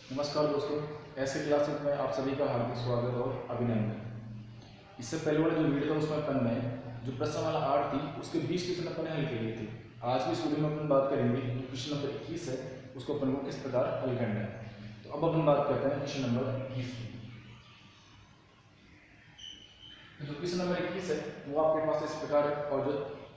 नमस्कार दोस्तों, ऐसे क्लासेस में आप सभी का हार्दिक स्वागत और अभिनंदन। इससे पहले वाला जो वीडियो था उसमें अपन ने जो प्रश्न वाला 8 थी उसके 20 क्वेश्चन अपन ने हल कर लिए थे। आज की इस वीडियो में अपन बात करेंगे जो क्वेश्चन नंबर 21 है उसको अपन को किस प्रकार हल करना है। तो अब अपन बात करते हैं क्वेश्चन नंबर 21 की। जो क्वेश्चन नंबर 21 है वो आपके पास इस प्रकार है, और जो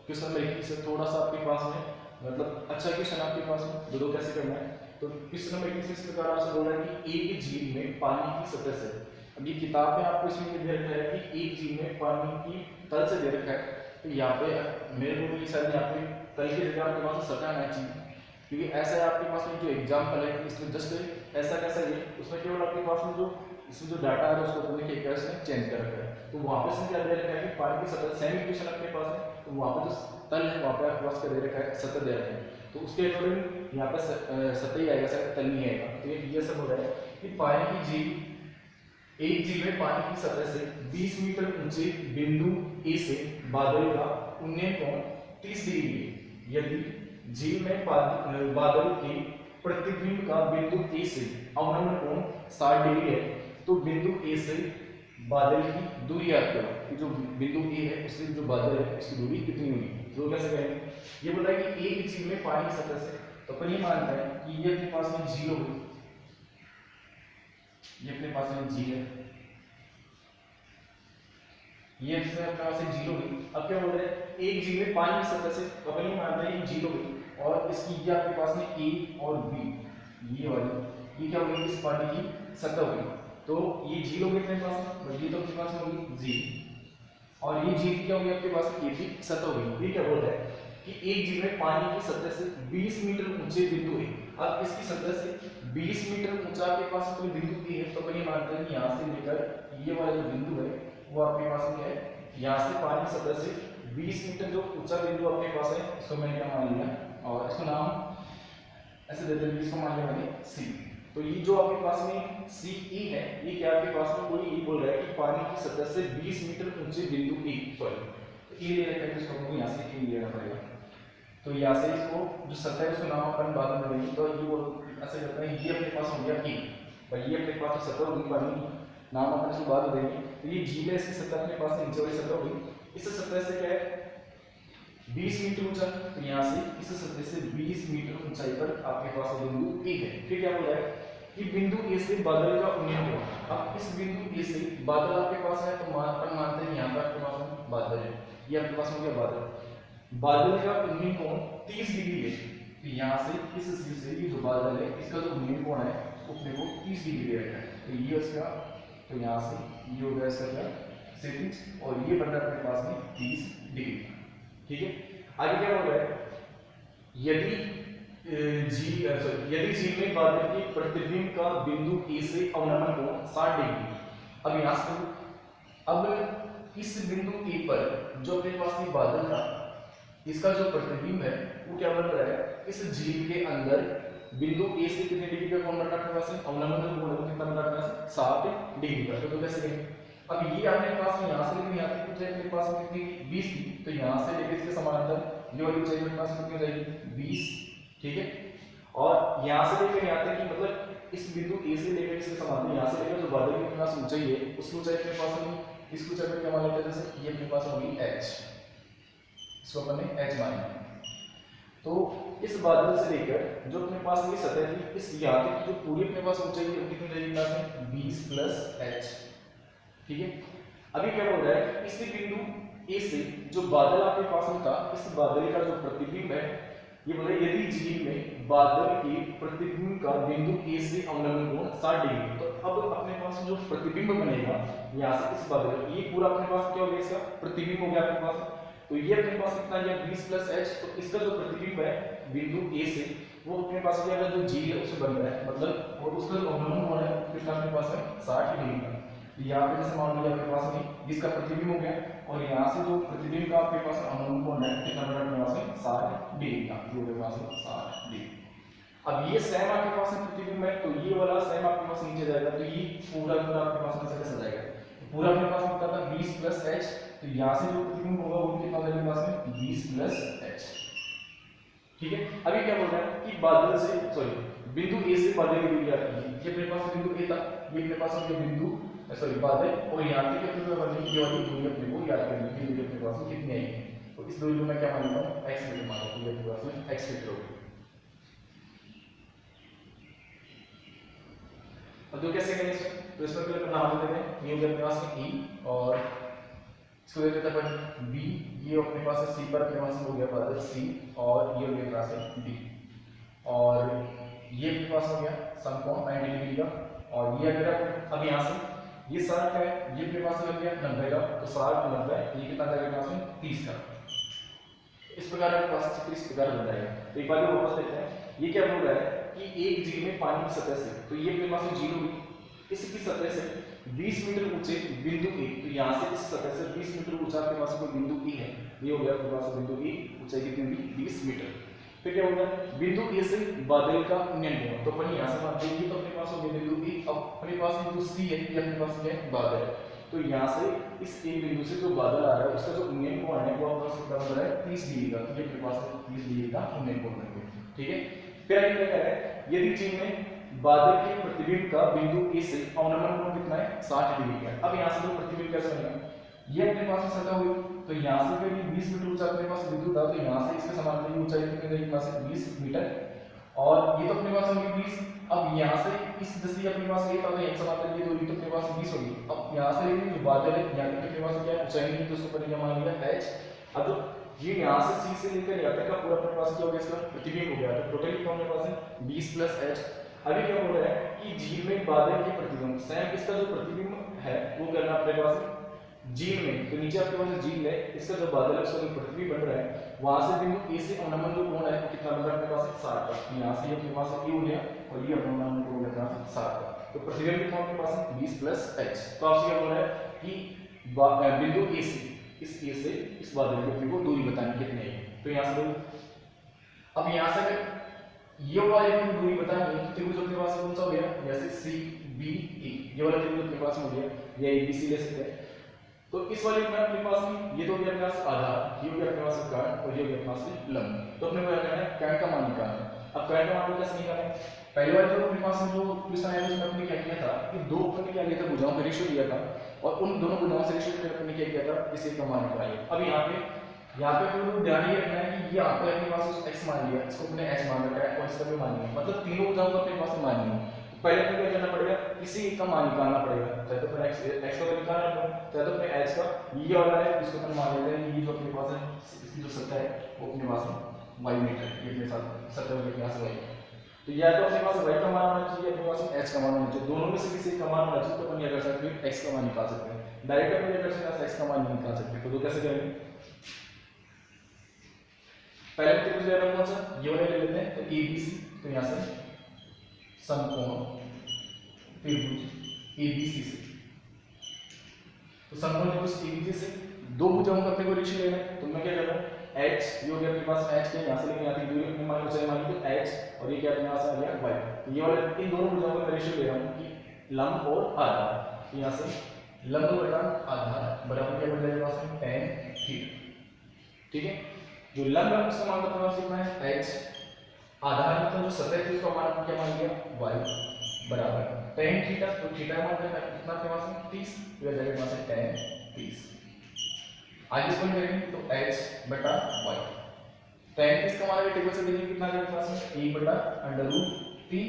क्वेश्चन नंबर 21 है थोड़ा सा आपके पास में मतलब अच्छा क्वेश्चन आपके पास में दो कैसे करना है। तो क्वेश्चन नंबर 21 इस प्रकार आपसे बोल रहा है कि एक झील में पानी की सतह से, अब ये किताब में आपको इसमें ये दे रखा है कि एक झील में पानी की तल से दे रखा है। तो यहाँ पे मेरे को भी शायद यहाँ पे तल की जगह आपके पास सतह आना चाहिए, क्योंकि ऐसा है आपके पास में जो एग्जाम्पल है इसमें जस्ट ऐसा कैसा है उसमें केवल आपके पास में जो इसमें जो डाटा है उसको अपने के कैसे चेंज कर रखा है। तो वहाँ पे से क्या दे रखा है कि पानी की सतह सेम इक्वेशन आपके पास है, तो वहाँ पे जो तल है वहाँ पे आपके पास क्या दे रखा है सतह दे रखा है। तो उसके अकॉर्डिंग यहाँ पे सतह ही आएगा, सर तल नहीं आएगा। तो ये सब हो रहा है कि पानी की झील एक झील में पानी की सतह से 20 मीटर ऊंचे बिंदु ए से बादल का उन्नयन कोण 30 डिग्री है। यदि झील में बादल के प्रतिबिंब का बिंदु ए से अवनमन कोण 60 डिग्री है, तो बिंदु ए से बादल की दूरी याद करो कि जो बिंदु ए है उससे जो बादल है उसकी दूरी कितनी होगी। तो कैसे करेंगे, ये बोला है कि एक झील में पानी की सतह से, तो अपन ये मानते हैं कि ये अपने पास में झील होगी, ये अपने पास में झील है, ये अपने पास में झील होगी। अब क्या बोल रहे हैं एक झील में पानी की सतह से, तो अपन ये मानते हैं कि झील होगी और इसकी ये आपके पास में ए और बी ये वाली ये क्या होगी इस पानी की सतह होगी। तो ये झील होगी अपने पास, ये तो अपने पास होगी झील, और ये झील क्या होगी आपके पास ये भी सतह होगी। ये क्या बोल रहा है कि एक झील में पानी की सतह से 20 मीटर ऊंचे बिंदु है। अब इसकी सतह से 20 मीटर ऊंचा आपके पास कोई बिंदु ए है, तो अपन ये मानते हैं कि यहाँ से लेकर ये वाला जो बिंदु है वो आपके पास क्या है, यहाँ से पानी की सतह से 20 मीटर जो ऊंचा बिंदु आपके पास है इसको मैंने क्या मान लिया, और इसका नाम ऐसे देते हैं, इसको मान लिया मैंने सी। तो ये जो आपके पास में सी ई है ये क्या आपके पास में कोई ई बोल रहा है कि पानी की सतह से 20 मीटर ऊंचे बिंदु ई, सॉरी ई ले रखा है, इसको हमको यहाँ से ई लेना पड़ेगा। तो यहाँ से इसको जो सतह है उसका नाम अपन बाद में देंगे। तो ये वो ऐसे करते हैं, ये अपने पास हो गया ई, भाई ये अपने पास सतह होगी पानी की, नाम अपन इसको बाद में देंगे। तो ये झील है, इसकी सतह अपने पास नीचे वाली सतह होगी, इस सतह से क्या है 20 मीटर ऊंचा, तो यहाँ से इस सतह से 20 मीटर ऊंचाई पर आपके पास बिंदु ए है। फिर क्या बोल रहा है कि बिंदु ए से बादल का उन्नयन कोण, अब इस बिंदु ए से बादल आपके पास है, तो अपन मानते हैं यहाँ पर आपके पास बादल है, ये आपके पास हो गया बादल, बादल का उन्नयन कोण 30 डिग्री है। तो यहाँ से इस चीज से ये जो बादल है इसका जो उन्नयन कोण है उसने को 30 डिग्री रखा है। तो ये उसका, तो यहाँ से ये हो गया इसका क्या क्षैतिज, और ये बन रहा है अपने पास में 30 डिग्री। ठीक है, आगे क्या बोल रहा है, यदि झील में बादल के प्रतिबिंब का बिंदु ए से अवनमन कोण 60 डिग्री। अब यहाँ से अब इस बिंदु ए पर जो अपने पास में बादल था इसका जो प्रतिबिंब है वो क्या बन रहा है, इस झील के अंदर बिंदु ए से कितने डिग्री का कोण बन रहा है अपने पास में, अवनमन कोण कितना बन रहा है 60 डिग्री का। तो कैसे करेंगे, अब ये अपने पास में यहाँ से लेकर यहाँ तक ऊंचाई अपने पास में कितनी 20 थी, तो यहाँ से लेकर इसके समानांतर ये वाली ऊंचाई अपने पास कितनी हो जाएगी 20। ठीक है, और यहाँ से लेकर यहाँ तक की मतलब इस बिंदु ए से लेकर इसके समानांतर यहाँ से लेकर जो बादल की अपने पास ऊंचाई है उसकी ऊंचाई अपने पास होगी, इसकी ऊंचाई पर क्या मान लेते हैं जैसे ये अपने पास होगी h, इसको अपन ने h माना। तो इस बादल से लेकर जो अपने पास ये सतह थी इस यहाँ तक जो पूरी अपने पास ऊंचाई है कितनी रहेगी पास में 20 प्लस h। ठीक है, अभी क्या बोल रहा है इसी बिंदु ए से जो बादल आपके पास में था इस बादल का जो प्रतिबिंब है, ये बोल रहा है यदि झील में बादल के प्रतिबिंब का बिंदु ए से अवनमन कोण 60 डिग्री, तो अब अपने पास जो प्रतिबिंब बनेगा यहाँ से इस बादल ये पूरा अपने पास क्या हो गया इसका प्रतिबिंब हो गया अपने पास। तो ये अपने पास कितना गया 20 प्लस h, तो इसका जो प्रतिबिंब है बिंदु ए से वो अपने पास क्या है जो झील है उससे बन रहा है, मतलब और उसका जो अवनमन कोण है कितना अपने पास है 60 डिग्री का। यहाँ पे जैसे मान लीजिए आपके पास में इसका प्रतिबिंब हो गया, और यहाँ से जो प्रतिबिंब का आपके पास अवनमन कोण है कितना बन रहा है अपने पास में 60 डिग्री का, जो आपके पास में 60 डिग्री। अब ये सेम आपके पास में प्रतिबिंब है, तो ये वाला सेम आपके पास नीचे जाएगा, तो ये पूरा पूरा आपके पास में कैसे जाएगा, पूरा अपने पास में कितना 20 प्लस h, तो यहाँ से जो प्रतिबिंब होगा वो कितना हो जाएगा पास में 20 प्लस h। ठीक है, अभी क्या बोल रहा है कि बादल से सॉरी बिंदु ए से बादल की दूरी याद कीजिए। ये अपने पास बिंदु ए था, ये अपने पास हो गया बिंदु सॉरी बादल, और यहाँ तक अपने को बनने की वाली दूरी अपने को याद करनी है। दूरी अपने पास कितनी आएगी, तो इस दूरी को मैं क्या मान लेता हूँ, x मीटर मान लेता हूँ। ये अपने पास में x मीटर होगी। अब तो कैसे करें इसमें, तो इसमें पहले नाम दे देते हैं। ये हो गया अपने पास में e, और इसको दे देते हैं b। ये अपने पास है c पर, अपने पास हो गया बादल c, और ये हो गया अपने पास है d, और ये अपने पास हो गया समकोण 90 डिग्री का। और ये अगर अब यहाँ से ये 60 का है, ये अपने पास लग गया 90 का, तो 60 90 ये कितना आ जाएगा पास में 30 का। इस प्रकार आपके पास चित्र इस प्रकार बन जाएगा। तो एक बार वापस देखते हैं, ये क्या बोल रहा है कि एक झील में पानी की सतह से, तो ये अपने पास झील होगी, इसकी सतह से 20 मीटर ऊंचे बिंदु ए, तो यहाँ से इस सतह से 20 मीटर ऊंचा आपके पास कोई बिंदु ए है, ये हो गया आपके पास बिंदु ए, ऊंचाई कितनी होगी 20 मीटर। फिर क्या होगा, बिंदु ए से बादल का उन्नयन कोण, तो अपन यहाँ से मानते हैं, तो अपने पास हो गया बिंदु ए। अब अपने पास बिंदु सी है, ये अपने पास क्या है बादल, तो यहाँ से इस एक बिंदु से जो बादल आ रहा है उसका जो उन्नयन कोण है वो आपके पास कितना बन रहा है 30 डिग्री का, ये अपने पास 30 डिग्री का उन्नयन कोण बन गया। ठीक है, फिर आगे क्या कह रहा है, यदि झील में बादल के प्रतिबिंब का बिंदु ए से अवनमन कोण कितना है 60 डिग्री का। अब यहाँ से जो प्रतिबिंब कैसे बनेगा, ये अपने पास में सतह हुई, तो यहाँ से फिर 20 मीटर ऊंचा अपने पास बिंदु था, तो यहाँ से इसके समांतर की ऊंचाई कितनी रहेगी, पास 20 मीटर, और ये तो अपने पास होगी 20। अब यहाँ से इस जैसे अपने पास ये था, तो एक समांतर की दूरी तो अपने पास 20 होगी। अब यहाँ से लेकिन जो बादल है यहाँ तक अपने पास क्या है ऊंचाई नहीं, तो उसको पर क्या मान लिया h। अब तो ये यहाँ से c से लेकर यहाँ तक का पूरा अपने पास क्या हो गया, इसका प्रतिबिंब हो गया, तो टोटल कितना अपने पास है 20 प्लस h। अभी क्या बोल रहा है कि झील में बादल के प्रतिबिंब सेम इसका जो प्रतिबिंब है वो करना अपने पास झील में, तो नीचे आपके पास झील है, इसका जो बादल है उसका जो प्रतिबिंब बन रहा है वहां से बिंदु ए से अवनमन जो कोण है वो कितना बन रहा है अपने पास 60 का। यहाँ से अपने पास ए हो गया, और ये अवनमन कोण कितना 60 का, तो प्रतिबिंब कितना अपने पास 20 प्लस h। तो आपसे क्या बोल रहा है कि बिंदु ए से इस बादल की अपने को दूरी बतानी कितनी है। तो यहाँ से अब यहाँ से अगर ये वाली दूरी बतानी है तो त्रिभुज अपने पास कौन सा हो गया, जैसे सी बी ई, ये वाला त्रिभुज अपने पास हो गया, या ए बी सी ले सकते हैं। तो इस वाले में अपने पास में ये तो गया अपने पास आधार, ये हो गया अपने पास कर्ण, और ये हो गया अपने पास लंब। तो अपने को क्या करना है, कर्ण का मान निकालना है। अब कर्ण का मान कैसे निकालना है, पहले वाले जो अपने पास जो क्वेश्चन आया उसमें अपने क्या किया था कि दो अपन ने क्या लिया था भुजाओं का रेशियो लिया था, और उन दोनों भुजाओं से रेशियो लेकर अपने क्या किया था इसे का मान निकालिए। अब यहाँ पे आपको ध्यान ये रखना है कि ये आपको अपने पास x मान लिया, इसको अपने h मान रखा है, और इसका भी मान लिया, मतलब तीनों भुजाओं को अपने पास मान लिया। पहले तो क्या करना पड़ेगा, किसी एक का मान निकालना पड़ेगा, चाहे तो अपने x का निकालना पड़ेगा, चाहे तो अपने h का। ये वाला है इसको अपन मान लेते हैं, ये जो अपने पास है इसकी जो सतह है वो अपने पास है y मीटर, ये अपने साथ सतह के यहाँ से y, तो या तो अपने पास y का मान होना चाहिए, अपने पास h का मान होना चाहिए, दोनों में से किसी एक का मान होना चाहिए। तो अपन क्या कर सकते हैं x का मान निकाल सकते हैं, डायरेक्ट अपन क्या कर सकते हैं x का मान नहीं निकाल सकते। तो कैसे करेंगे, पहले त्रिभुज ले रहा हूं कौन सा, ये वाला ले लेते हैं, तो ABC, तो यहां से समकोण त्रिभुज ABC से, तो समकोण त्रिभुज ABC से दो भुजाओं का अपने को रेशियो लेना है। तो मैं क्या कर रहा हूं, h ये हो गया अपने पास h के यहां से लेके यहां तक दूरी अपने मान ऊंचाई मान ली तो h, और ये क्या अपने पास आ गया y। तो ये वाला इन दोनों भुजाओं का रेशियो ले रहा हूं कि लंब और आधार, तो यहां से लंब बटा आधार बराबर क्या बन जाएगा पास में tan थीटा। ठीक है, जो लंब है उसका मान अपने पास कितना है h, आधार मतलब जो सतह है उसका मान क्या मान लिया y बराबर tan थीटा, तो थीटा मान कितना अपने पास 30, तो जाएगा पास है tan 30। आगे इसको करेंगे तो h बटा y, tan 30 का मान टेबल से देखिए कितना आ जाएगा पास में 1 बटा √3।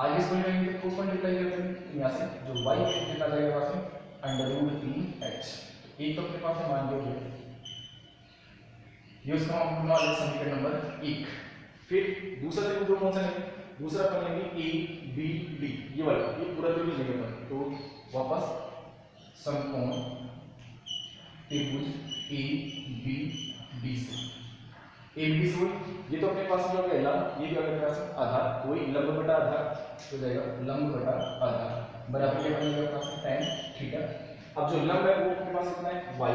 आगे इसको करेंगे तो उसको मल्टीप्लाई करते हैं, यहां से जो y है कितना आ जाएगा पास में √3h। एक तो अपने पास मान लिया ये उसका हम मान लेते समीकरण नंबर 1। फिर दूसरा त्रिभुज कौन सा है, दूसरा अपन लेंगे ए बी डी, ये वाला, ये पूरा त्रिभुज लेंगे अपन। तो वापस समकोण त्रिभुज ए बी डी से, ए बी से ये तो अपने पास जो है लंब, ये भी अपने पास आधार, वही लंब बटा आधार हो जाएगा, लंब बटा आधार बराबर क्या बनेगा अपने पास tan थीटा। अब जो लंब है वो अपने पास कितना है y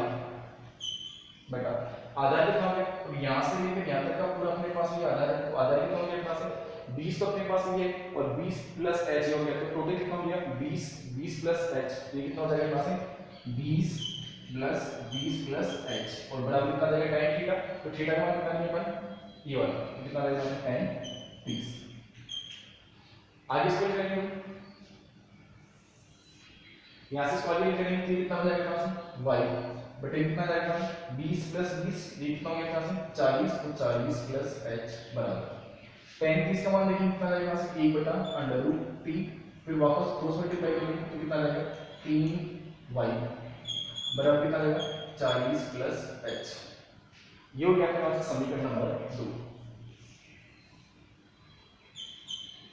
बटा आधार कितना हो गया, तो यहाँ से लेकर यहाँ तक का पूरा अपने पास ये आधार है, तो आधार कितना हो गया अपने पास 20 तो अपने पास ये, और 20 प्लस h हो गया, तो टोटल कितना हो गया 20 प्लस h, ये कितना हो जाएगा अपने पास 20 प्लस h, और बराबर कितना आ जाएगा tan थीटा। तो थीटा का मान कितना है अपन ये वाला कितना आ जाएगा tan 30। आगे इसको करेंगे, यहाँ से इसको आगे करेंगे तो कितना हो जाएगा यहाँ से y बटे कितना जाएगा 20 प्लस 20 ये कितना हो गया यहाँ से 40, तो 40 प्लस h बराबर 35 का मान देखिए कितना जाएगा यहाँ से 1 बटा अंडर रूट 3, फिर वापस क्रॉस मल्टीप्लाई करेंगे तो कितना जाएगा 3y बराबर कितना जाएगा 40 प्लस h। ये हो गया आपके पास समीकरण नंबर 2।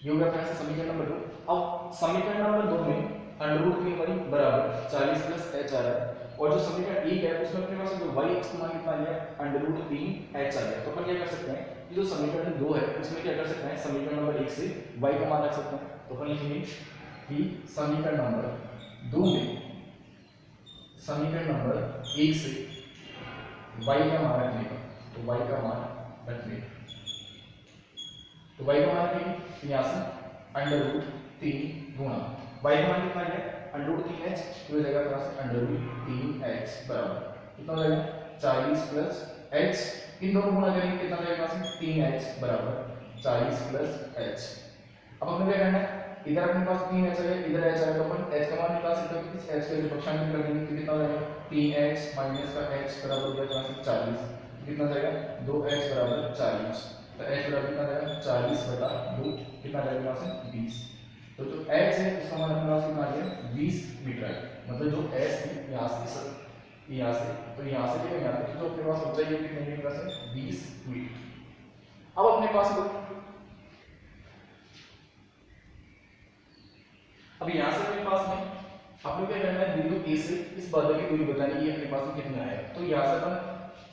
ये हो गया आपके पास समीकरण नंबर 2। अब समीकरण नंबर 2 में अंडर रूट 3y बराबर 40 प्लस h आ रहा है, और जो समीकरण 1 है उसमें अपने पास जो y x का मान कितना आ गया अंडर रूट 3h आ गया। तो अपन क्या कर सकते हैं, ये जो समीकरण 2 है उसमें क्या कर सकते हैं, समीकरण नंबर 1 से y का मान रख सकते हैं। तो अपन लिखेंगे कि समीकरण नंबर 2 में समीकरण नंबर 1 से y का मान रखने का, तो y का मान रखने तो y का मान रखेंगे यहाँ से अंडर रूट 3 गुणा y का मान कितना है अंडर रूट 3h, तो हो जाएगा यहाँ से अंडर रूट 3h बराबर कितना हो जाएगा 40 प्लस h, इन दोनों गुणा करेंगे कितना हो जाएगा यहाँ से 3h बराबर 40 प्लस h। अब हमें क्या करना है, इधर अपने पास 3h है, इधर h है, तो अपन h का मान निकाल सकते हैं, इस h के पक्षांतर कर देंगे तो कितना हो जाएगा 3h माइनस का h बराबर हो जाएगा यहाँ से 40, कितना हो जाएगा 2h बराबर 40, तो h बराबर कितना जाएगा 40 बटा 2 कितना जाएगा यहाँ से 20। तो जो h है उसका मान अपने पास कितना आ गया 20 मीटर है, मतलब जो h है यहाँ से यहाँ से तो यहाँ से लेकर यहाँ तक जो अपने पास ऊंचाई है कितने मीटर से 20 मीटर। अब अपने पास अब यहाँ से अपने पास में अपने क्या करना है, बिंदु A से इस बादल की दूरी बतानी है अपने पास में कितना है। तो यहाँ से अपन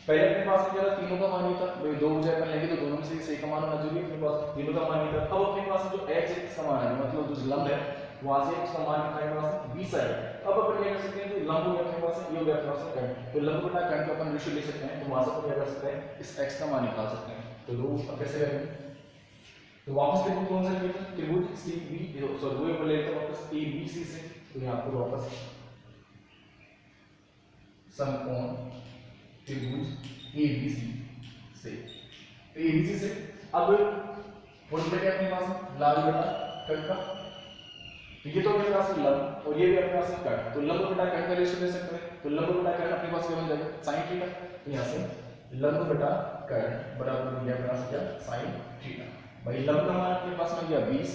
पहले अपने पास क्या था, तीनों का मान नहीं था, दो ऊंचाई अपन लेंगे तो दोनों में से एक का मान होना जरूरी है, अपने पास तीनों का मान नहीं था। अब अपने पास जो h है इसका मान है, मतलब जो लंब है वहां से उसका मान कितना है, वहां से 20 है। अब अपन क्या कर सकते हैं, जो लंब हो गया अपने पास ये हो गया अपने पास कर्ण, तो लंब बटा कर्ण का अपन रेशियो ले सकते हैं, तो वहां से अपन क्या कर सकते हैं इस x का मान निकाल सकते हैं। तो रो अब कैसे करेंगे, तो वापस त्रिभुज कौन सा लेते हैं, त्रिभुज CB सॉरी वो अपन लेते हैं वापस ABC से, तो यहां पर वापस समकोण त्रिभुज ABC से, तो ABC से अब फॉर्मूला क्या अपने पास लाल बटा कर्ण का, तो ये तो अपने पास लंब और ये भी अपने पास कर्ण, तो लंब बटा कर्ण का रेशियो ले सकते हैं। तो लंब बटा कर्ण अपने पास क्या बन जाएगा sin थीटा, तो यहां से लंब बटा कर्ण बराबर हो गया अपने पास क्या sin थीटा। भाई लंब का मान अपने पास में गया 20,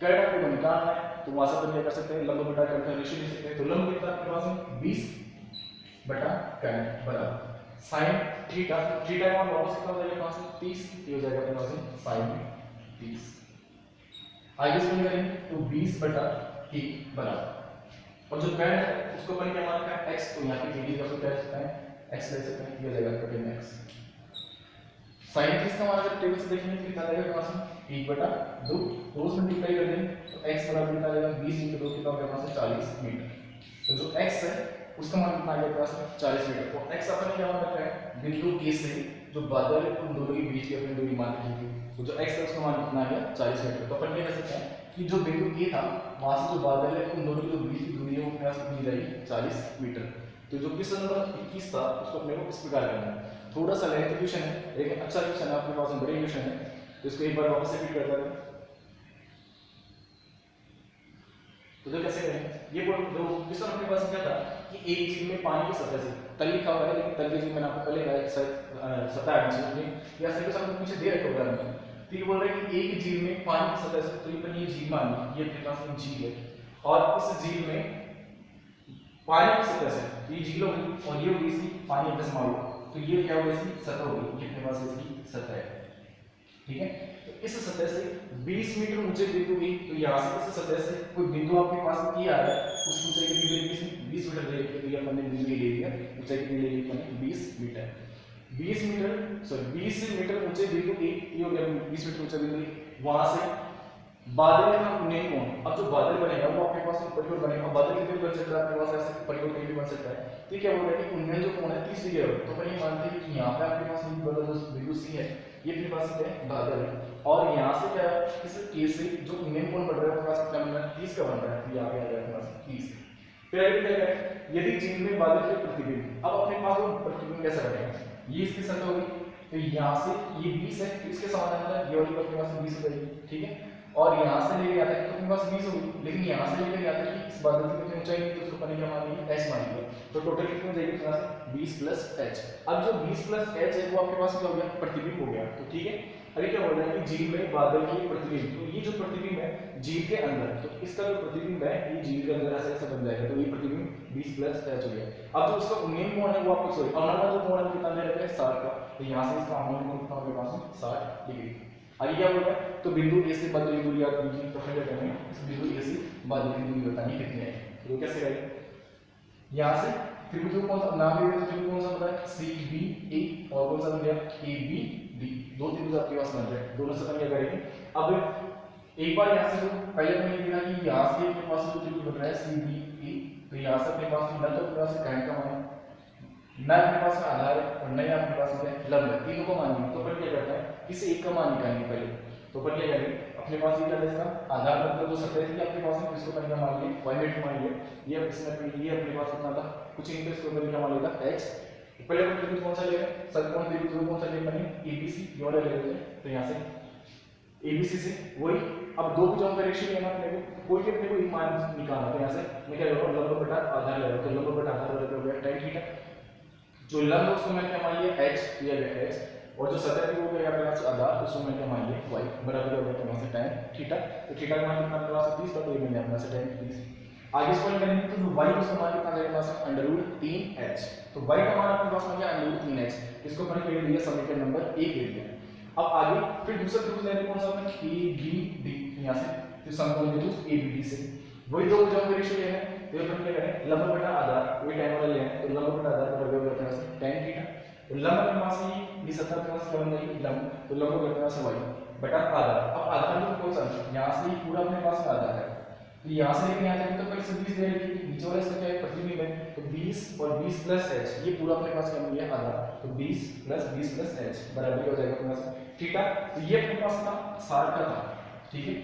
कर्ण आपको निकालना है, तो वहां से अपन क्या कर सकते हैं लंब बटा कर्ण का रेशियो ले सकते हैं। तो लंब कितना अपने पास में 20 बटा कर्ण बराबर sin थीटा, थीटा का मान वापस कितना हो जाएगा पास में 30, ये हो जाएगा अपने पास में sin 30। आगे इसको करेंगे तो 20 बटा t बराबर, और जो कर्ण है उसको अपन क्या मान रखा है x, तो यहां पे डी का क्या सकता है x ले सकते हैं, ये हो जाएगा कटिंग x। sin 30 का मान अगर टेबल से देखेंगे तो कितना आ जाएगा पास में 1 बटा 2, तो उसमें मल्टीप्लाई कर देंगे तो x बराबर कितना आ जाएगा 20 × 2 कितना हो गया पास में 40 मीटर। तो जो x है उसका मान कितना आ गया पास में 40 मीटर। तो x अपन ने क्या मान रखा है, बिंदु A से जो बादल है उन दोनों के बीच की अपनी दूरी मान रखी है, तो जो x है उसका मान कितना आ गया 40 मीटर। तो अपन क्या कर सकते हैं कि जो बिंदु A था वहां से जो बादल है उन दोनों की जो बीच की दूरी है वो अपने पास कितनी जाएगी 40 मीटर। तो जो क्वेश्चन नंबर 21 था उसको अपने को इस प्रकार करना है, थोड़ा सा लेंथ क्वेश्चन है लेकिन अच्छा क्वेश्चन है, अपने पास में बड़े क्वेश्चन है, तो इसको एक बार वापस रिपीट करता है। तो जो कैसे करें, ये जो क्वेश्चन अपने पास क्या था कि एक झील में पानी की सतह से, तल लिखा हुआ है लेकिन तल की झील मैंने आपको पहले सतह या सिर्फ सब पीछे दे रखे उदाहरण में, तो ये बोल रहा है कि एक झील में पानी की सतह से, तो ये पर ये झील मान ली, ये अपने पास में झील है और इस झील में पानी की सतह से ये झील होगी और ये होगी इसकी पानी का समा होगा, तो ये क्या होगा इसकी सतह होगी, ये अपने पास इसकी सतह है, ठीक है। तो इस सतह से 20 मीटर ऊंचे बिंदु भी, तो यहाँ से इस सतह से कोई बिंदु आपके पास में किया है, उस ऊंचाई की दूरी 20 मीटर ले लिया, तो ये हमने बिंदु ले लिया, ऊंचाई कितनी ले ली हमने 20 मीटर। 20 मीटर ऊंचे बिंदु की, ये हो गया 20 मीटर ऊंचा बिंदु, वहां से बादल का उन्नयन कोण, अब जो बादल बनेगा वो आपके पास ऊपर की ओर बनेगा, बादल कितने बन सकता है आपके पास ऐसे ऊपर की ओर कहीं भी बन सकता है, तो क्या बोल रहा है कि उन्नयन जो कोण है 30 डिग्री है, तो अपन ये मानते हैं कि यहाँ पे आपके पास ये वाला जो बिंदु C है ये अपने पास क्या है बादल है, और यहाँ से क्या है इस A से जो उन्नयन कोण बढ़ रहा है आपके पास कितना बन रहा है 30 का बन रहा है, तो यहाँ पे आ गया अपने पास 30। फिर आगे क्या है, यदि झील में बादल के प्रतिबिंब, अब अपने पास वो प्रतिबिंब कैसे बनेगा, ये इसकी सतह होगी, तो यहाँ से ये 20 है, तो इसके समानांतर ये वाली अपने पास 20 हो जाएगी, ठीक है। और यहाँ से लेके आता है तो अपने पास 20 होगी, लेकिन यहाँ से लेकर आता है कि इस बादल की कितनी ऊंचाई है, तो उसको अपन क्या मान लेंगे, h मान लेंगे। तो टोटल कितनी हो जाएगी अपने पास 20 प्लस h। अब जो 20 प्लस h है वो आपके पास क्या हो गया, प्रतिबिंब हो गया। तो ठीक है, अभी क्या बोल रहा है कि झील में बादल की प्रतिबिंब, तो ये जो प्रतिबिंब है झील के अंदर, तो इसका जो प्रतिबिंब है ये झील के अंदर ऐसा ऐसा बन जाएगा, तो ये प्रतिबिंब 20 प्लस h हो गया। अब जो उसका मेन कोण है वो आपको सॉरी अवनमन जो कोण है कितना दे रखा है 60 का, तो यहाँ से इसका अवनमन कोण कितना होगा, 60 डिग्री। आगे क्या बोल रहा है, तो बिंदु ए से बादल की दूरी याद कीजिए, तो फिर क्या करेंगे, इस बिंदु ए से बादल की दूरी बतानी कितनी है, तो कैसे करेंगे, यहाँ से त्रिभुज कौन सा नाम है, त्रिभुज कौन सा पता है, सी बी ए, और कौन सा बन गया ए बी डी, दो त्रिभुज आपके पास बन रहे हैं, दोनों से अपन क्या करेंगे। अब एक बार यहाँ से जो पहले मैंने देखा कि यहाँ से अपने पास जो त्रिभुज बन रहा है सी बी ए, तो यहाँ से अपने पास न तो अपने पास tan का मान, न अपने पास में आधार है और न ही अपने पास में लंब है, तीनों को मानेंगे। तो अपन क्या करते हैं, किसी एक का मान निकालेंगे पहले, तो अपन क्या करेंगे, अपने पास ये क्या है, इसका आधार मतलब जो सतह थी आपके पास में, इसको अपन क्या मान लिए, y मीटर मान लिए, ये इसमें ये अपने पास कितना था कुछ नहीं, तो इसको अपन क्या मान लेगा h। पहले अपन त्रिभुज कौन सा लेगा, षटकोण त्रिभुज कौन सा लेगा, ABC ये वाला ले लेते हैं। तो यहाँ से ABC से वही, अब दो भुजाओं का रेशियो लेना अपने को, कोई भी अपने को एक मान निकालना, तो यहाँ से मैं क्या करूँगा, लंब बटा आधार ले रहा हूँ, तो लंब बटा आधार वाला हो गया tan थीटा, जो लंब उसको मैं क्या मान लिया h दिया गया h, और जो सतह थी वो क्या अपने पास आधार, तो उसको मैं क्या मान लिया y बराबर हो गया अपने पास tan थीटा। तो थीटा का मान कितना अपने पास 30 का, तो ये मैंने अपने पास tan 30। आगे इसको करेंगे तो जो y उसका मान कितना जाएगा पास में √3h, तो y का मान अपने पास में क्या √3h, इसको मैंने ले लिया समीकरण नंबर 1 ले लिया। अब आगे फिर दूसरा त्रिभुज लेने कौन सा अपने ABD, यहाँ से तो समकोण त्रिभुज ABD से वही दो भुजाओं का रेशियो लेना है, तो अपन क्या करें, लंब बटा आधार, वही tan वाला लेना है, तो लंब बटा आधार बराबर हो अपने पास tan थीटा, तो लंब अपने पास ये सतह अपने पास क्या बन जाएगी लंब, तो लंब अपने पास y बटा आधार। अब आधार जो कौन सा, यहाँ से ही पूरा अपने पास आधार है, तो यहाँ से लेके यहाँ तक तो पहले से 20 दे रही थी, नीचे वाला इसका क्या है प्रतिबिंब है, तो 20 और 20 प्लस h, ये पूरा अपने पास क्या बन गया आधार, तो 20 प्लस h बराबर हो जाएगा अपने पास थीटा। तो ये अपने पास था 60 का था, ठीक है।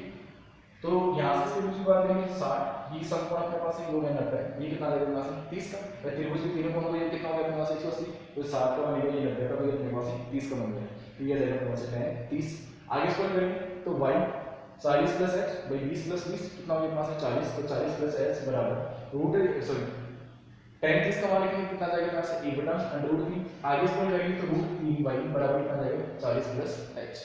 तो यहाँ से त्रिभुज की बात करेंगे 60, ये समकोण अपने पास है 2 में 90 है, ये कितना आएगा अपने पास 30 का, और त्रिभुज के तीनों कोण ये कितना होगा अपने पास 180, तो 60 का बनेगा ये 90 का, तो ये अपने पास 30 का बन गया, तो ये जाएगा अपने पास tan 30। आगे इसको करेंगे तो y 40 प्लस h भाई 20 प्लस 20 कितना होगा अपने पास 40, तो 40 प्लस h बराबर रूट सॉरी tan 30 का मान लिखेंगे कितना जाएगा अपने पास a बटा √3। आगे इसको करेंगे तो √3y बराबर कितना जाएगा 40 प्लस h।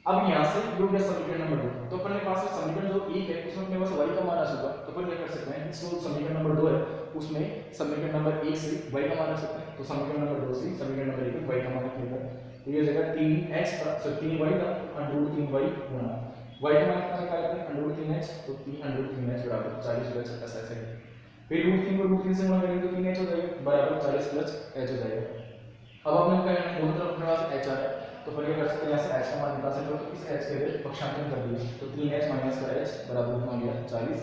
अब यहाँ से जो गया समीकरण नंबर 2, तो अपन के पास समीकरण जो 1 है उसमें अपने पास y का मान आ चुका, तो अपन क्या कर सकते हैं, इसको समीकरण नंबर 2 है उसमें समीकरण नंबर 1 से y का मान रख सकते हैं, तो समीकरण नंबर 2 से समीकरण नंबर 1 में y का मान रखिएगा, तो ये जाएगा 3h सॉरी 3y का √3y गुणा y का मान कितना निकालते हैं √3h, तो 3√3h बराबर 40 प्लस ऐसा ऐसे है, फिर √3 को √3 से गुणा करेंगे तो 3h हो जाएगा बराबर 40 प्लस h हो जाएगा। अब अपने क्या करना है, दोनों तरफ अपने पास h आ रहा है, तो फिर क्या कर सकते हैं, यहाँ से h का मान निकाल सकते हो, तो इस h के लिए पक्षांतर कर दिया, तो 3h माइनस का h बराबर कितना हो गया 40,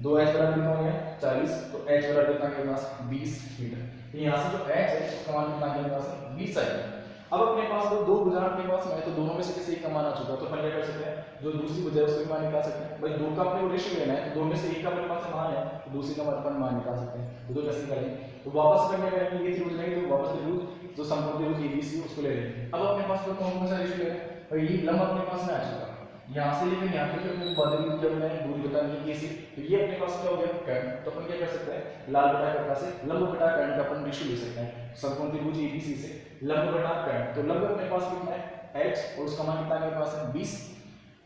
2h बराबर कितना हो गया 40, तो h बराबर कितना के पास 20 मीटर, तो यहाँ से जो h है उसका मान कितना के पास 20 आएगा। अब अपने पास दो भुजा अपने पास में है, तो दोनों में से किसी एक का मान आ चुका, तो अपन क्या कर सकते हैं, जो दूसरी भुजा है उसका मान निकाल सकते हैं, भाई दो का अपने को रेशियो लेना है, तो दो में से एक का अपने पास मान है, तो दूसरी का अपन मान निकाल सकते हैं, तो दो कैसे करेंगे, तो वापस अपन क्या करेंगे, ये त्रिभुज लेंगे, तो वापस त्रिभुज जो समकोण त्रिभुज ABC उसको ले लेंगे। अब अपने पास तो कौन सा रेशियो लेना है, और ये लंब अपने पास में आ चुका, यहाँ से लेकर यहाँ तक अपने बादल की जब मैंने दूरी बतानी है AC, तो ये अपने पास क्या हो गया कर्ण, तो अपन क्या कर सकते हैं, लाल बटा कर्ण से लंब बटा कर्ण का अपन रेशियो ले सकते हैं, समकोण त्रिभुज ABC से लंब बटा कर्ण, तो लंब अपने पास कितना है h, और उसका मान कितना है अपने पास है 20,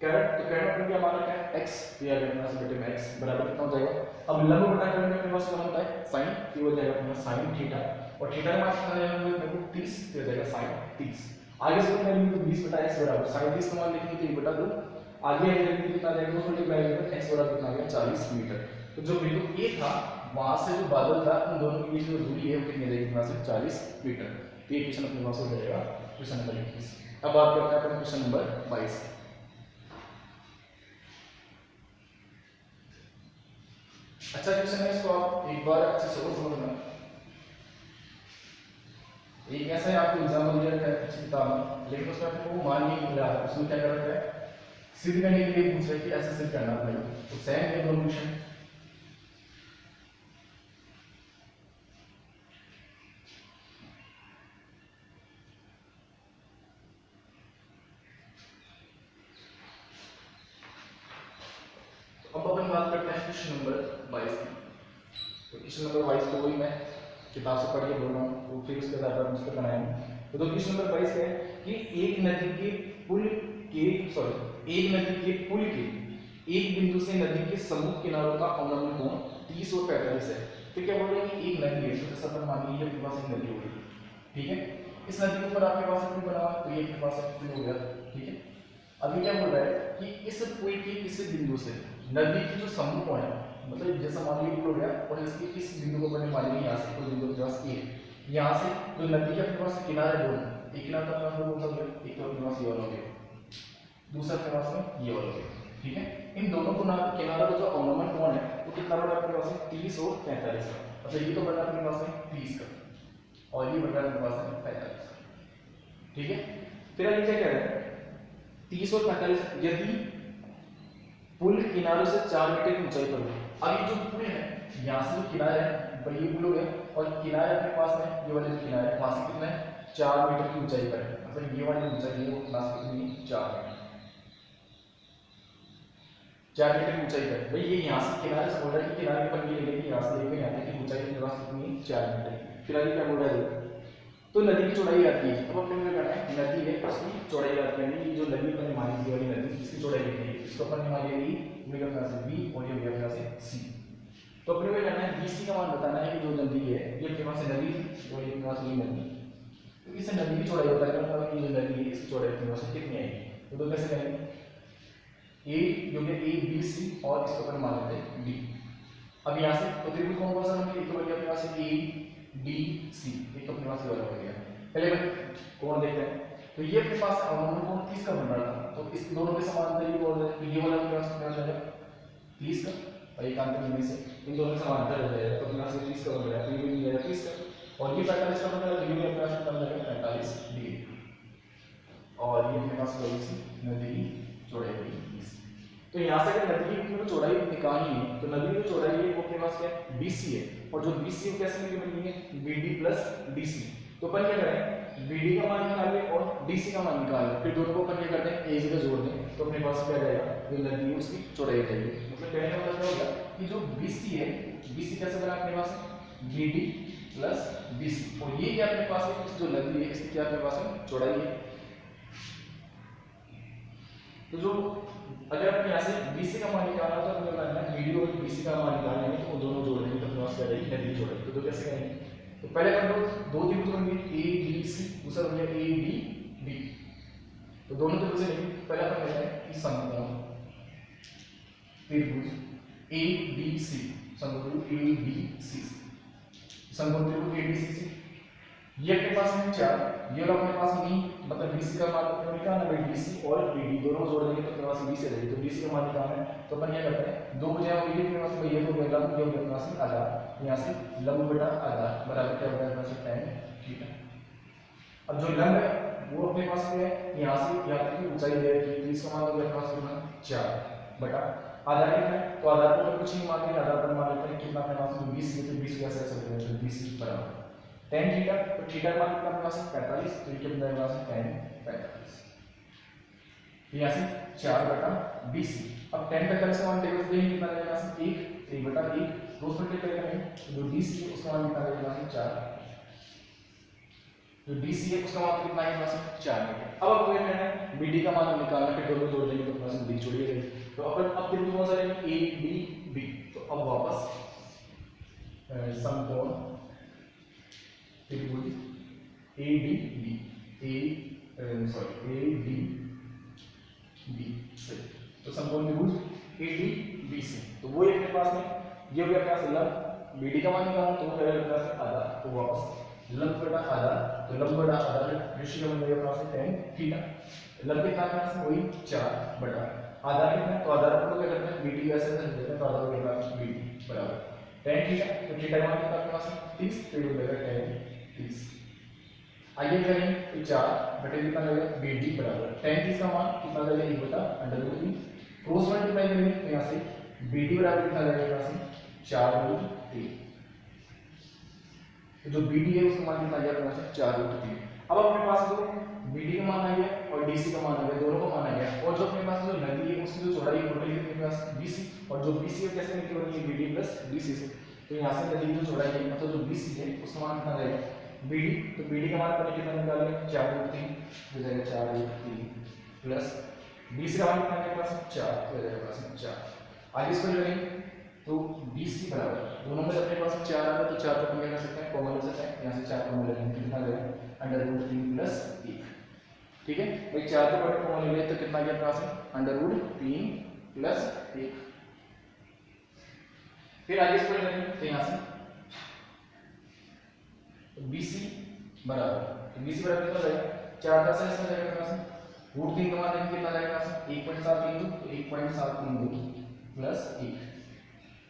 कर्ण तो कर्ण अपने क्या मान रखा है x, तो ये अपने पास बटे में x बराबर कितना हो जाएगा। अब लंब बटा कर्ण में अपने पास क्या होता है sin, ये हो जाएगा अपने पास sin थीटा, और थीटा का मान कितना जाएगा मेरे को 30, तो हो जाएगा sin 30। आगे से करेंगे तो 20 बटा x बराबर sin 30 का मान लिखेंगे तो 1 बटा 2, आगे करेंगे कितना जाएगा उसको मल्टीप्लाई करेंगे x बराबर कितना आ गया 40 मीटर। तो जो बिंदु A था वहां से जो बादल था उन दोनों के बीच जो दूरी है वो कितनी रहेगी यहाँ से 40 मीटर। तो ये क्वेश्चन अपने पास हो जाएगा क्वेश्चन नंबर 21। अब बात करते हैं अपन क्वेश्चन नंबर 22। अच्छा क्वेश्चन है, इसको आप एक बार अच्छे से समझना। एक ऐसा है आपको एग्जाम्पल दिया गया है अच्छी किताब में, लेकिन उसमें आपको वो मान नहीं मिल रहा है, उसमें क्या कर रखा है सिद्ध करने के लिए पूछ रहे कि ऐसे सिद्ध करना पड़ेगा। तो सेम है दोनों क्वेश्चन। बात करते हैं क्वेश्चन नंबर 22 की। तो क्वेश्चन नंबर 22 को वही मैं किताब से पढ़ के बोल रहा हूँ, तो फिर उसके आधार पर हम उसको बनाएंगे। तो क्वेश्चन नंबर 22 है कि एक नदी के पुल के एक बिंदु से नदी के समूह किनारों का अवलंबन कोण 30 और 45 है। तो क्या बोल रहे हैं कि एक नदी है, तो जैसा अपन मान लीजिए आपके पास एक नदी होगी, ठीक है। इस नदी के ऊपर आपके पास पुल बना हुआ है, तो ये आपके पास एक पुल हो गया, ठीक है। अभी क्या बोल रहा है कि इस पुल के किसी बिंदु से नदी की जो समूह कोण है, मतलब जैसा मान लीजिए पुल हो गया और इसके इस बिंदु को अपन मान लीजिए यहाँ से कोई बिंदु के पास ए है, यहाँ से जो नदी के अपने पास किनारे दो, एक किनारा तो अपने पास कौन सा है, एक तो अपने पास ये वाला हो गया, दूसरा अपने पास में ये वाला हो गया, ठीक है। इन दोनों को किनारों का जो अवलंबन कोण है वो कितना बड़ा अपने पास है 30 और 45 का। अच्छा ये तो बड़ा अपने पास है 30 का और ये बड़ा अपने पास है 45 का, ठीक है। फिर आगे क्या कह रहे हैं 30 और 45 यदि पुल किनारों से 4 मीटर की ऊंचाई पर हो। अब ये जो पुल है यहाँ से जो किनारा है भाई ये पुल हो गया और किनारे अपने पास में ये वाले जो किनारे है वहां से कितना है 4 मीटर की ऊंचाई पर है, मतलब ये वाली ऊंचाई है वो क्लास कितनी 4 मीटर, 4 मीटर की ऊंचाई पर। भाई ये यहाँ से किनारे से बोल रहा है कि किनारे पर ये लेके यहाँ से लेके यहाँ तक की ऊंचाई के पास कितनी 4 मीटर की। फिर आगे क्या बोल रहा है तो नदी की चौड़ाई आती है, अब अपन क्या करना है नदी है उसकी चौड़ाई आती है, ये जो नदी अपन मान ली वाली नदी इसकी चौड़ाई कितनी है, इसको अपन मान लिया ओमेगा प्लस b और ये ओमेगा प्लस c। तो अपने को करना है bc का मान बताना है कि जो नदी है ये अपने पास नदी थी और ये अपने पास ये नदी, तो इस नदी की चौड़ाई होता है मतलब ये जो नदी है इसकी चौड़ाई अपने पास कितनी आएगी। तो कैसे करेंगे a जो है a b c और इसको अपन मान लेते हैं b। अब यहाँ से तो त्रिभुज कौन कौन सा बन गया, एक तो बन गया अपने पास a b c, एक तो अपने पास ये वाला बन गया। पहले कौन देखते हैं तो ये अपने पास अवलंबन कोण 30 का बन रहा था, तो इस दोनों के समांतर ये बोल रहे हैं तो ये वाला अपने पास कितना हो जाएगा 30 का और एक अंतर इनमें से इन दोनों के समांतर हो जाएगा, तो अपने पास 30 का बन रहा है, तो ये भी मिल जाएगा 30 का और ये 45 का बन रहा है, तो ये भी अपने पास कितना बन जाएगा 45 डिग्री और ये अपने पास थोड़ी सी नदी की चौड़ाई हुई 30। तो यहाँ से अगर नदी की चौड़ाई निकालनी है तो नदी की चौड़ाई है वो अपने पास क्या है BC है, और जो BC है कैसे मिलेगी है BD प्लस DC। तो अपन क्या करें BD का मान निकाल लें और DC का मान निकाल लें, फिर दोनों को अपन क्या करते हैं एक जगह जोड़ दें, तो अपने पास क्या जाएगा जो नदी है उसकी चौड़ाई हो जाएगी। मतलब कहने का मतलब क्या होगा कि जो BC है BC कैसे बना अपने पास BD प्लस BC और ये क्या अपने पास है जो नदी है इसकी क्या अपने पास है चौड़ाई है। तो जो अगर अपन यहाँ से BC का मान निकालना तो हमें करना है BD और BC का मान निकालना है तो वो दोनों जोड़ देंगे तो अपने पास क्या रहेगी नदी की चौड़ाई। तो कैसे करेंगे तो पहले अपन दो त्रिभुज होंगे ABC, दूसरा हो गया ADB, तो दोनों त्रिभुज से लेंगे। पहले अपन कहते हैं कि समकोण त्रिभुज ABC, समकोण ABC, समकोण त्रिभुज ABCC ये अपने पास में 4, ये वाला अपने पास नहीं, मतलब BC का मान अपने निकालना है BC और BD दोनों जोड़ देंगे तो अपने पास BC रहेगी, तो BC का मान निकालना है तो अपन क्या करते हैं दो बजाय ये अपने पास में ये तो लंब ये अपने पास में आधार, यहाँ से लंब बटा आधार बराबर क्या होगा अपने पास tan थीटा। अब जो लंब है वो अपने पास में है यहाँ से यहाँ तक की ऊंचाई दे रखी है, तो इसका मान हो गया अपने पास कितना 4 बटा आधार कितना है, तो आधार को कुछ नहीं मान लेंगे, आधार पर मान लेते हैं कितना अपने पास में 20 है, तो 20 कैसे ऐसे लिखते हैं तो 20 बराबर tan थीटा, तो थीटा का मान कितना अपने पास 45, तो ये कितना है पास tan 45, यहाँ से 4 बटा 20। अब tan 45 का मान टेबल से देखेंगे कितना रहेगा पास 1 बटा 1 2 मल्टीप्लाई करेंगे जो DC है उसका मान कितना रहेगा पास 4, जो DC है उसका मान कितना है पास 4 मीटर। अब आपको ये करना है BD का मान निकालना, फिर दोनों जोड़ देंगे तो पास BD जोड़िए रहेगी, तो अपन अब त्रिभुज कौन सा लेंगे ADB। तो अब वापस समकोण त्रिभुज ADB से, तो समकोण त्रिभुज ADB से, तो वो अपने पास में ये भी अपने पास लंब BD का मान निकालना तो वो पहले अपने पास आधा, तो वापस लंब बटा आधा, तो लंब बटा आधा दृश्य का मतलब अपने पास tan थीटा, लंब कितना अपने पास वही 4 बटा आधा कितना, तो आधा को क्या करते हैं BD ऐसे ऐसे देते हैं तो आधा के पास BD बराबर tan थीटा, तो थीटा का मान कितना अपने पास 30, तो ये हो जाएगा tan 30। आइए करेंगे तो 4 बटे कितना लगेगा BD बराबर tan 30 का मान कितना लगेगा 1 बटा अंडर रूट 3, क्रॉस मल्टीप्लाई करेंगे तो यहाँ से BD बराबर कितना लगेगा यहाँ से 4 रूट 3, तो जो BD है उसका मान कितना आ गया अपने पास 4 रूट 3। अब अपने पास तो BD का मान आ गया और DC का मान आ गया, दोनों का मान आ गया, और जो अपने पास जो नदी है उसकी जो चौड़ाई टोटल कितनी पास BC, और जो BC है कैसे निकल रही है BD प्लस DC से। तो यहाँ से नदी की जो चौड़ाई है मतलब जो BC है उसका मान कितना रहेगा BD, तो BD का मान पहले कितना निकालेंगे 4√3 हो जाएगा 4√3 प्लस BC का मान कितना है पास 4 हो जाएगा पास 4। आगे इसको करेंगे तो BC बराबर दोनों में अपने पास 4 आ रहा है तो 4 को कम कर सकते हैं, कॉमन ले सकते हैं, यहाँ से 4 कॉमन ले लेंगे कितना रहेगा √3 प्लस 1। ठीक है भाई 4 को बड़े कॉमन ले लिए तो कितना गया पास √3 प्लस 1। फिर आगे इसको करेंगे तो यहाँ से BC बराबर BC बराबर कितना रहेगा 4 का से इसमें जाएगा पास √3 का मान देंगे कितना जाएगा पास 1.732 तो 1.732 प्लस 1।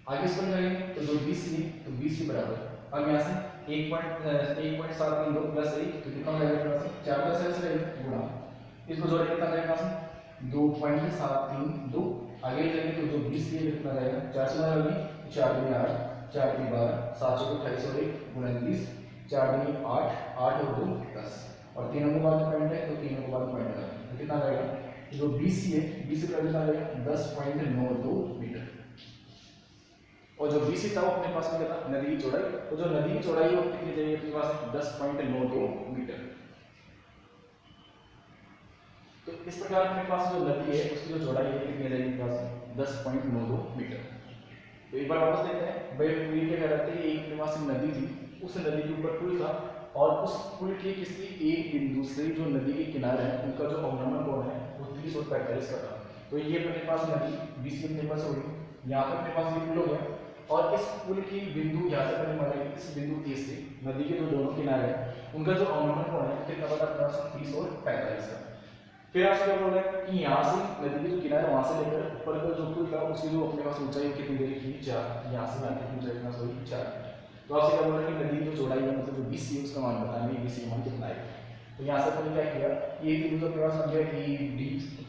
आगे इसको करेंगे तो जो BC है तो BC बराबर अब यहाँ से 1.732 प्लस 1 तो कितना हो जाएगा पास 4 का से गुणा इसको जोड़े कितना जाएगा पास 2.732। आगे जाएंगे तो जो BC है कितना जाएगा 4 से गुणा होगी 4 दूनी 8 4 दूनी 12 7 चौके 28 और 1 गुणा 20 4 दूनी 8 8 और 2 10 और 3 के बाद पॉइंट है तो 3 के बाद पॉइंट है तो कितना जाएगा जो BC है BC का कितना जाएगा 10.92 मीटर। और जो BC था वो अपने पास में था नदी की चौड़ाई, तो जो नदी की चौड़ाई है वो कितनी जाएगी अपने पास 10.92 मीटर। तो इस प्रकार अपने पास जो नदी है उसकी जो चौड़ाई है कितनी जाएगी अपने पास 10.92 मीटर। तो एक बार वापस देखते हैं भाई पुल क्या कह रहे थे एक अपने पास नदी थी, उस नदी के ऊपर पुल था और उस पुल के किसी एक बिंदु से जो नदी के किनारे हैं उनका जो अवनमन कोण है वो 30 और 45 का था। तो ये अपने पास नदी BC अपने पास होगी, यहाँ पर अपने पास ये पुल हो गया और इस पुल की बिंदु यहाँ से पहले मानेंगे इस बिंदु A से नदी के जो दोनों किनारे हैं उनका जो अवनमन कोण है कितना बता अपने पास 30 और 45 का। फिर आपसे क्या बोल रहा है कि यहाँ से नदी के जो किनारे वहां से लेकर ऊपर का जो पुल था उसकी जो अपने पास ऊंचाई कितनी देरी की 4, यहाँ से यहाँ की ऊंचाई पास होगी 4। तो आपसे क्या बोल रहा है कि नदी की जो चौड़ाई है मतलब जो BC है उसका मान बताएंगे BC का मान कितना है। तो यहाँ से अपन क्या किया ये बिंदु अपने पास बन गया ED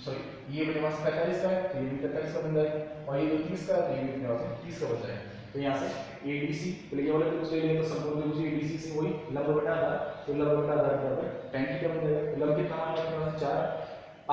सॉरी ये अपने पास 45 का है तो ये भी 45 का बन जाएगा और ये 30 का है तो ये भी अपने पास 30 का बन जाएगा। तो यहाँ से ADC पहले क्या बोला उसके लिए तो संपूर्ण त्रिभुज ADC से वही लंब बटा आधार तो लंब बटा आधार बराबर tan थीटा बन जाएगा। लंब कितना मान अपने पास 4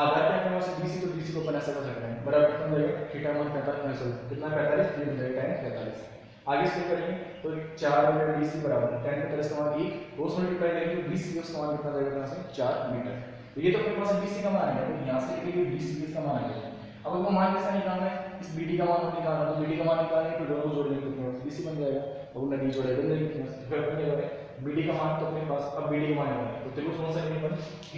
आधार पे अपने पास BC तो BC को अपन ऐसा कर सकते हैं बराबर कितना जाएगा थीटा मान 45 कितना 45 ये बन जाएगा tan 45। आगे इसको करेंगे तो 4 मीटर BC बराबर tan 45 का मान 1 क्रॉस मल्टीप्लाई करेंगे तो BC उसका मान कितना जाएगा यहाँ से 4 मीटर। तो ये तो अपने पास BC का मान है तो यहाँ से लिखेंगे BC इसका मान आ गया। अब हमको मान कैसा निकालना है इस BD का मान निकालना है तो BD का मान निकालने तो दोनों जोड़ देंगे तो BC बन जाएगा और नदी जोड़े बन जाएगी फिर अपन क्या करें BD का मान तो अपने पास अब BD का मान है तो त्रिभुज कौन सा लेंगे अपन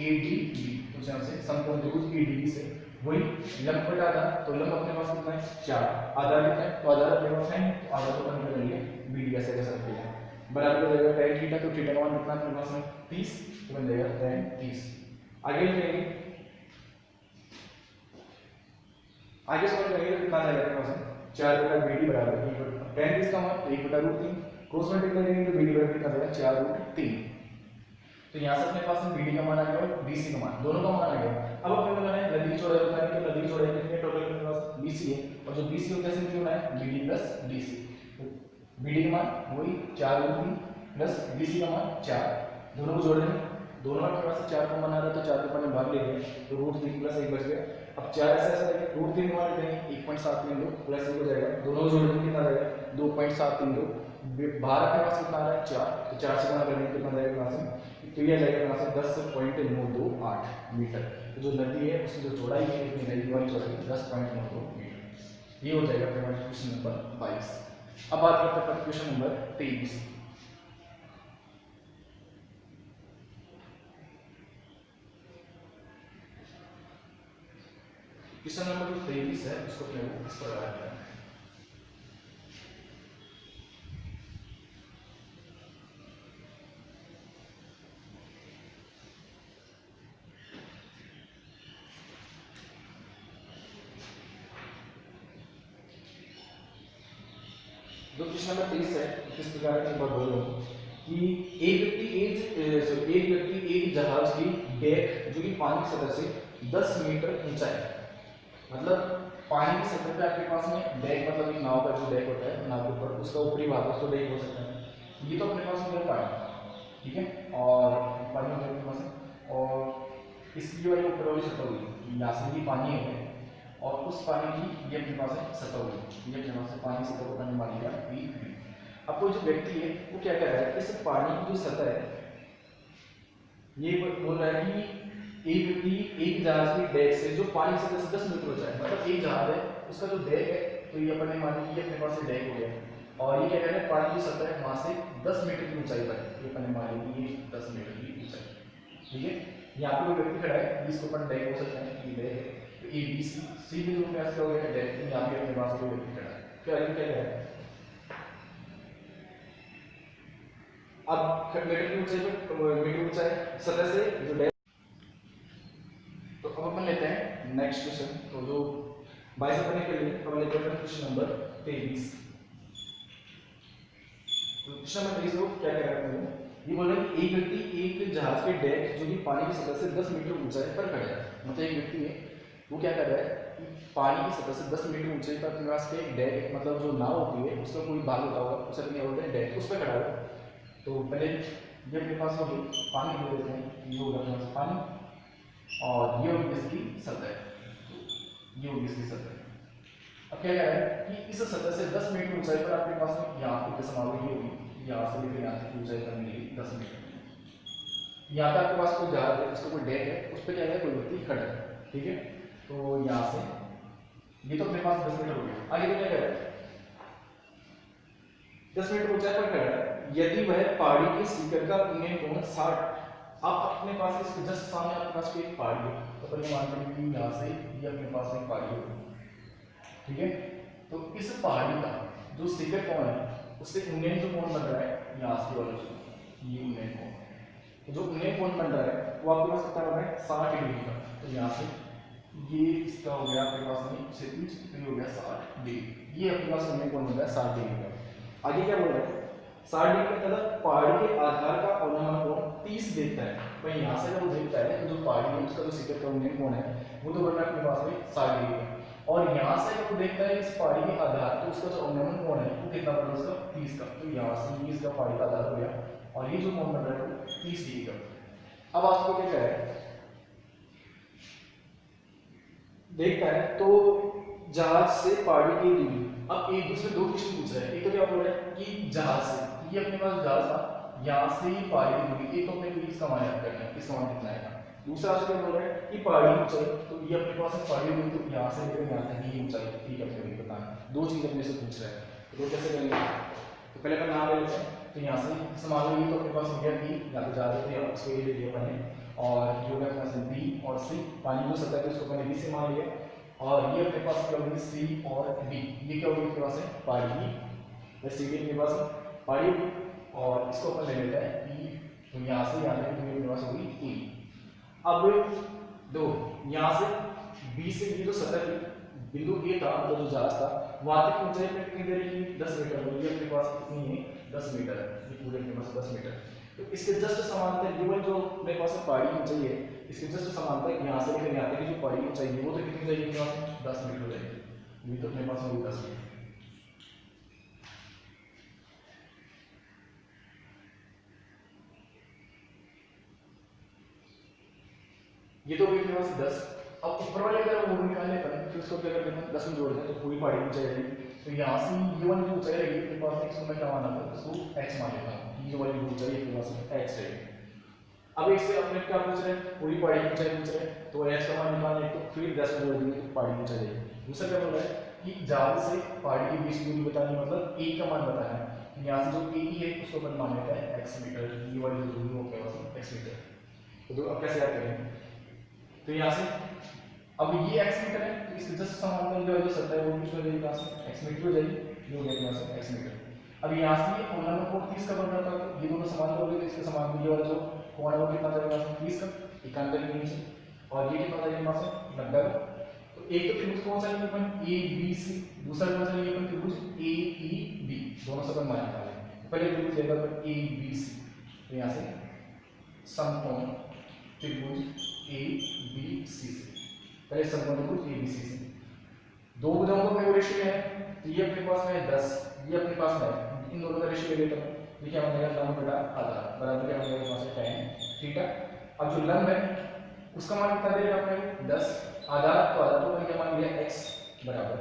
ADB तो यहाँ से समकोण त्रिभुज ADB से वही लंब बटा आधार तो लंब अपने पास कितना है 4 आधार कितना है तो आधार अपने पास है तो आधार को अपन कर लेंगे BD कैसे कर सकते हैं बराबर हो जाएगा tan थीटा तो थीटा का मान कितना अपने पास है 30 तो बन जाएगा tan 30। आगे लिखेंगे आगे सॉल्व करेंगे तो कितना जाएगा अपने पास 4 बटा BD बराबर tan 30 का मान 1/√3 क्रॉस मल्टीप्लाई करेंगे तो BD बराबर कितना जाएगा 4√3। तो यहाँ से अपने पास BD का मान आ गया और BC का मान दोनों का मान आ गया। अब अपने को लेना है नदी की चौड़ाई बतानी तो नदी की चौड़ाई कितनी टोटल अपने पास BC है और जो BC को कैसे निकालना है BD प्लस DC तो BD का मान वही 4√3 प्लस BC का मान 4 दोनों को जोड़ देंगे दोनों अपने पास 4 का मान आ रहा है तो 4 के ऊपर भाग ले लेंगे तो √3 प्लस 1 बच गया। अब 4 ऐसे ऐसे रहेगा √3 का मान लेंगे 1.732 प्लस 1 हो जाएगा दोनों को जोड़ देंगे कितना जाएगा 2.732 बाहर अपने पास कितना आ रहा है 4 तो 4 से गुणा करेंगे कितना जाएगा यहाँ से तो यह जाएगा यहाँ से 10.928 मीटर। तो जो नदी है उसकी जो चौड़ाई है इतनी नदी वाली चौड़ाई 10.92 मीटर। ये हो जाएगा अपने पास क्वेश्चन नंबर 22। अब बात करते हैं क्वेश्चन नंबर 23। क्वेश्चन नंबर 23 है उसको अपने इस प्रकार है जो क्वेश्चन नंबर 23 है किस प्रकार की बात बोल रहा हूँ कि एक व्यक्ति एक जहाज की डेक जो कि पानी की सतह से 10 मीटर ऊंचा है मतलब पानी की सतह पे आपके पास में डेक मतलब एक नाव का जो डेक होता है नाव के ऊपर उसका ऊपरी भाग उसको डेक हो सकता है। ये तो अपने पास में पानी ठीक है और पानी अपने पास और इसकी जो है ऊपर वाली सतह हुई यहाँ से भी पानी है और उस पानी की ये अपने पास है सतह होगी, ये अपने पास है पानी सतह को अपने मान लिया PV। अब कोई जो व्यक्ति है वो क्या कर रहा है, इस पानी की जो सतह है ये बोल रहा है कि एक व्यक्ति एक जहाज की डेक से जो पानी की सतह से 10 मीटर ऊंचा है, मतलब एक जहाज है उसका जो डेक है, तो ये अपने मान लीजिए अपने पास डेक हो गया, और ये क्या कह रहे हैं पानी की सतह वहां से 10 मीटर की ऊंचाई पर, ये अपने मान लीजिए ये 10 मीटर की ऊंचाई, ठीक है। यहाँ पे कोई व्यक्ति खड़ा है जिसको अपन डेक हो सकते हैं, ये डेक है, तो ABC भी रूप में ऐसा हो गया डेक, यहाँ पे अपने पास कोई व्यक्ति खड़ा है, क्या ये क्या है अब मीटर की ऊंचाई पर, मीटर ऊंचाई सतह से जो डेक। तो अब अपन लेते हैं नेक्स्ट क्वेश्चन, तो जो 22 अपन ने कर लिया, अब लेते हैं क्वेश्चन नंबर 23। तो क्वेश्चन नंबर 23 को क्या कह रहा है, ये बोल रहा है कि एक व्यक्ति एक जहाज के डेक जो कि पानी की सतह से 10 मीटर ऊंचाई पर खड़ा है, मतलब एक व्यक्ति है वो क्या कर रहा है कि पानी की सतह से 10 मीटर ऊंचाई पर अपने पास एक डेक, मतलब जो नाव होती है उसका कोई भाग होता होगा, उसे क्या बोलते हैं डेक, उस पर खड़ा है। तो पहले ये अपने पास होगी पानी ले लेते हैं, ये होगा अपने पास पानी, और ये होगी इसकी सतह, ये होगी इसकी सतह। अब क्या है कि इस सतह से 10 मीटर ऊंचाई पर आपके पास में यहाँ पे समारोह ये होगी, यहाँ से लेकर यहाँ तक ऊंचाई पर मिलेगी 10 मीटर। यहाँ पे आपके पास कोई जहाज है, उसका कोई डेक है, उस पर क्या है कोई व्यक्ति खड़ा है, ठीक है। तो यहाँ से ये तो अपने पास 10 मीटर हो गया, आगे तो क्या कह रहा है 10 मीटर ऊंचाई पर खड़ा है, यदि वह पहाड़ी के शिखर का उन्नयन कोण 60, आप अपने पास इसके जस्ट सामने आपके पास कोई एक पहाड़ी है, तो अपन ये मानते हैं कि यहाँ से ये अपने पास एक पहाड़ी है, ठीक है। तो इस पहाड़ी का जो शिखर कोण है उससे उन्नयन जो कोण बन रहा है यहाँ से वाला जो ये उन्नयन कोण, तो जो उन्नयन कोण बन रहा है वो आपके पास कितना बन रहा है 60 डिग्री का। तो यहाँ से ये इसका हो गया आपके पास में क्षैतिज, तो ये हो गया 60 डिग्री, ये अपने पास उन्नयन कोण बन रहा है 60 डिग्री का। आगे क्या बोल रहा है 60 डिग्री का, तथा पहाड़ी के आधार का अवनमन कोण 30 देखता है, पर यहाँ से जब वो देखता है तो जो पहाड़ी है उसका जो शिखर का उन्नयन कोण है वो तो बन रहा है अपने पास में 60 डिग्री का, और यहाँ से जब वो देखता है इस पहाड़ी के आधार, तो उसका जो अवनमन कोण है वो कितना बन रहा है उसका 30 का। तो यहाँ से ये इसका पहाड़ी का आधार हो गया, और ये जो कोण बन रहा है वो 30 डिग्री का। अब आपको क्या है देखता है तो जहाज से पहाड़ी की दूरी, अब एक दूसरे दो क्वेश्चन पूछ रहे हैं, एक तो क्या बोल रहा है कि जहाज से, ये अपने पास जहाज था, यहाँ से ही पहाड़ी की दूरी, एक तो अपने को इसका मान याद करना है, इसका मान कितना आएगा। दूसरा आपसे क्या बोल रहा है कि पहाड़ी की ऊंचाई, तो ये अपने पास है पहाड़ी की दूरी, तो यहाँ से लेकर यहाँ तक की ऊंचाई, ठीक है अपने को बताना, दो चीज अपने से पूछ रहा है, तो कैसे करेंगे। तो पहले अपन नाम ले लेते हैं, तो यहाँ से मान लो ये तो अपने पास हो गया बी, यहाँ पे जा रहे थे उसको ये ले लिया अपन ने, और ये हो गया अपने पास बी और सी, पानी जो सतह है उसको अपन ने बी से मान लिया, और ये अपने पास क्या होगी सी और बी, ये क्या होगी अपने पास है पहाड़ी, सी भी अपने पास पहाड़ी, और इसको अपन ले लेते हैं ई, तो यहाँ से यहाँ तक दूरी अपने पास होगी ई। अब दो यहाँ से बी से ये जो सतह थी, बिंदु ए था मतलब जो जहाज था वहां तक की ऊंचाई पे कितनी दे रही है 10 मीटर, तो ये अपने पास कितनी है 10 मीटर है, ये पूरे अपने पास 10 मीटर। तो इसके जस्ट समांतर ये जो मेरे पास पहाड़ी की ऊंचाई है, इसके जस्ट समांतर यहाँ से लेकर यहाँ तक की जो पहाड़ी की ऊंचाई है वो तो कितनी जाएगी अपने पास 10 मीटर हो जाएगी, ये तो अपने पास होगी 10 मीटर। ये तो अपने पास 10, अब ऊपर वाले अगर वो निकालने पर फिर उसको क्या करते हैं 10 में जोड़ दें तो पूरी पहाड़ी की ऊंचाई रहेगी, तो यहाँ से ये वाली जो ऊंचाई रहेगी अपने पास इसको मैं क्या माना था इसको h मान लेता हूँ, ये वाली जो ऊंचाई अपने पास h रहेगी। अब इससे अपने क्या पूछ रहे हैं पूरी पहाड़ी की ऊंचाई पूछ रहे हैं, तो h का मान निकालने तो फिर 10 में जोड़ देंगे तो पहाड़ी की ऊंचाई रहेगी। दूसरा क्या बोल रहा है कि जहाज से पहाड़ी के बीच दूरी बतानी, मतलब a का मान बताना है, यहाँ से जो a है उसको अपन मान लेते हैं x मीटर, ये वाली जो दूरी हो गया x मीटर। तो अब कैसे याद करेंगे, तो यहाँ से अब ये x मीटर है, तो इसके जस्ट समांतर जो सतह है वो कितना हो जाएगी यहाँ से x मीटर हो जाएगी, ये हो गया यहाँ से x मीटर। अब यहाँ से ये कोण कोण 30 का बन रहा था, तो ये दोनों समांतर हो गए, तो इसके समांतर ये वाला जो कोण है वो कितना जाएगा 30 का 91 के नीचे, और ये कितना जाएगा यहाँ से 90 का। तो एक तो त्रिभुज कौन सा लेंगे अपन ए बी सी, दूसरा कौन सा लेंगे अपन त्रिभुज ए ई बी, दोनों से अपन मान निकालेंगे। पहले त्रिभुज लेगा अपन ए बी सी, तो यहाँ से समकोण त्रिभुज ए बी सी से, पहले समकोण त्रिभुज ए बी सी से दो भुजाओं का रेशियो है, तो ये अपने पास में 10, ये अपने पास में इन दोनों का रेशियो ले लेता हूं, ये क्या बनेगा लंब बटा आधार बराबर क्या बनेगा यहाँ से tan थीटा। अब जो लंब है उसका मान कितना देगा अपने को 10, आधा तो मैंने क्या मान लिया x बराबर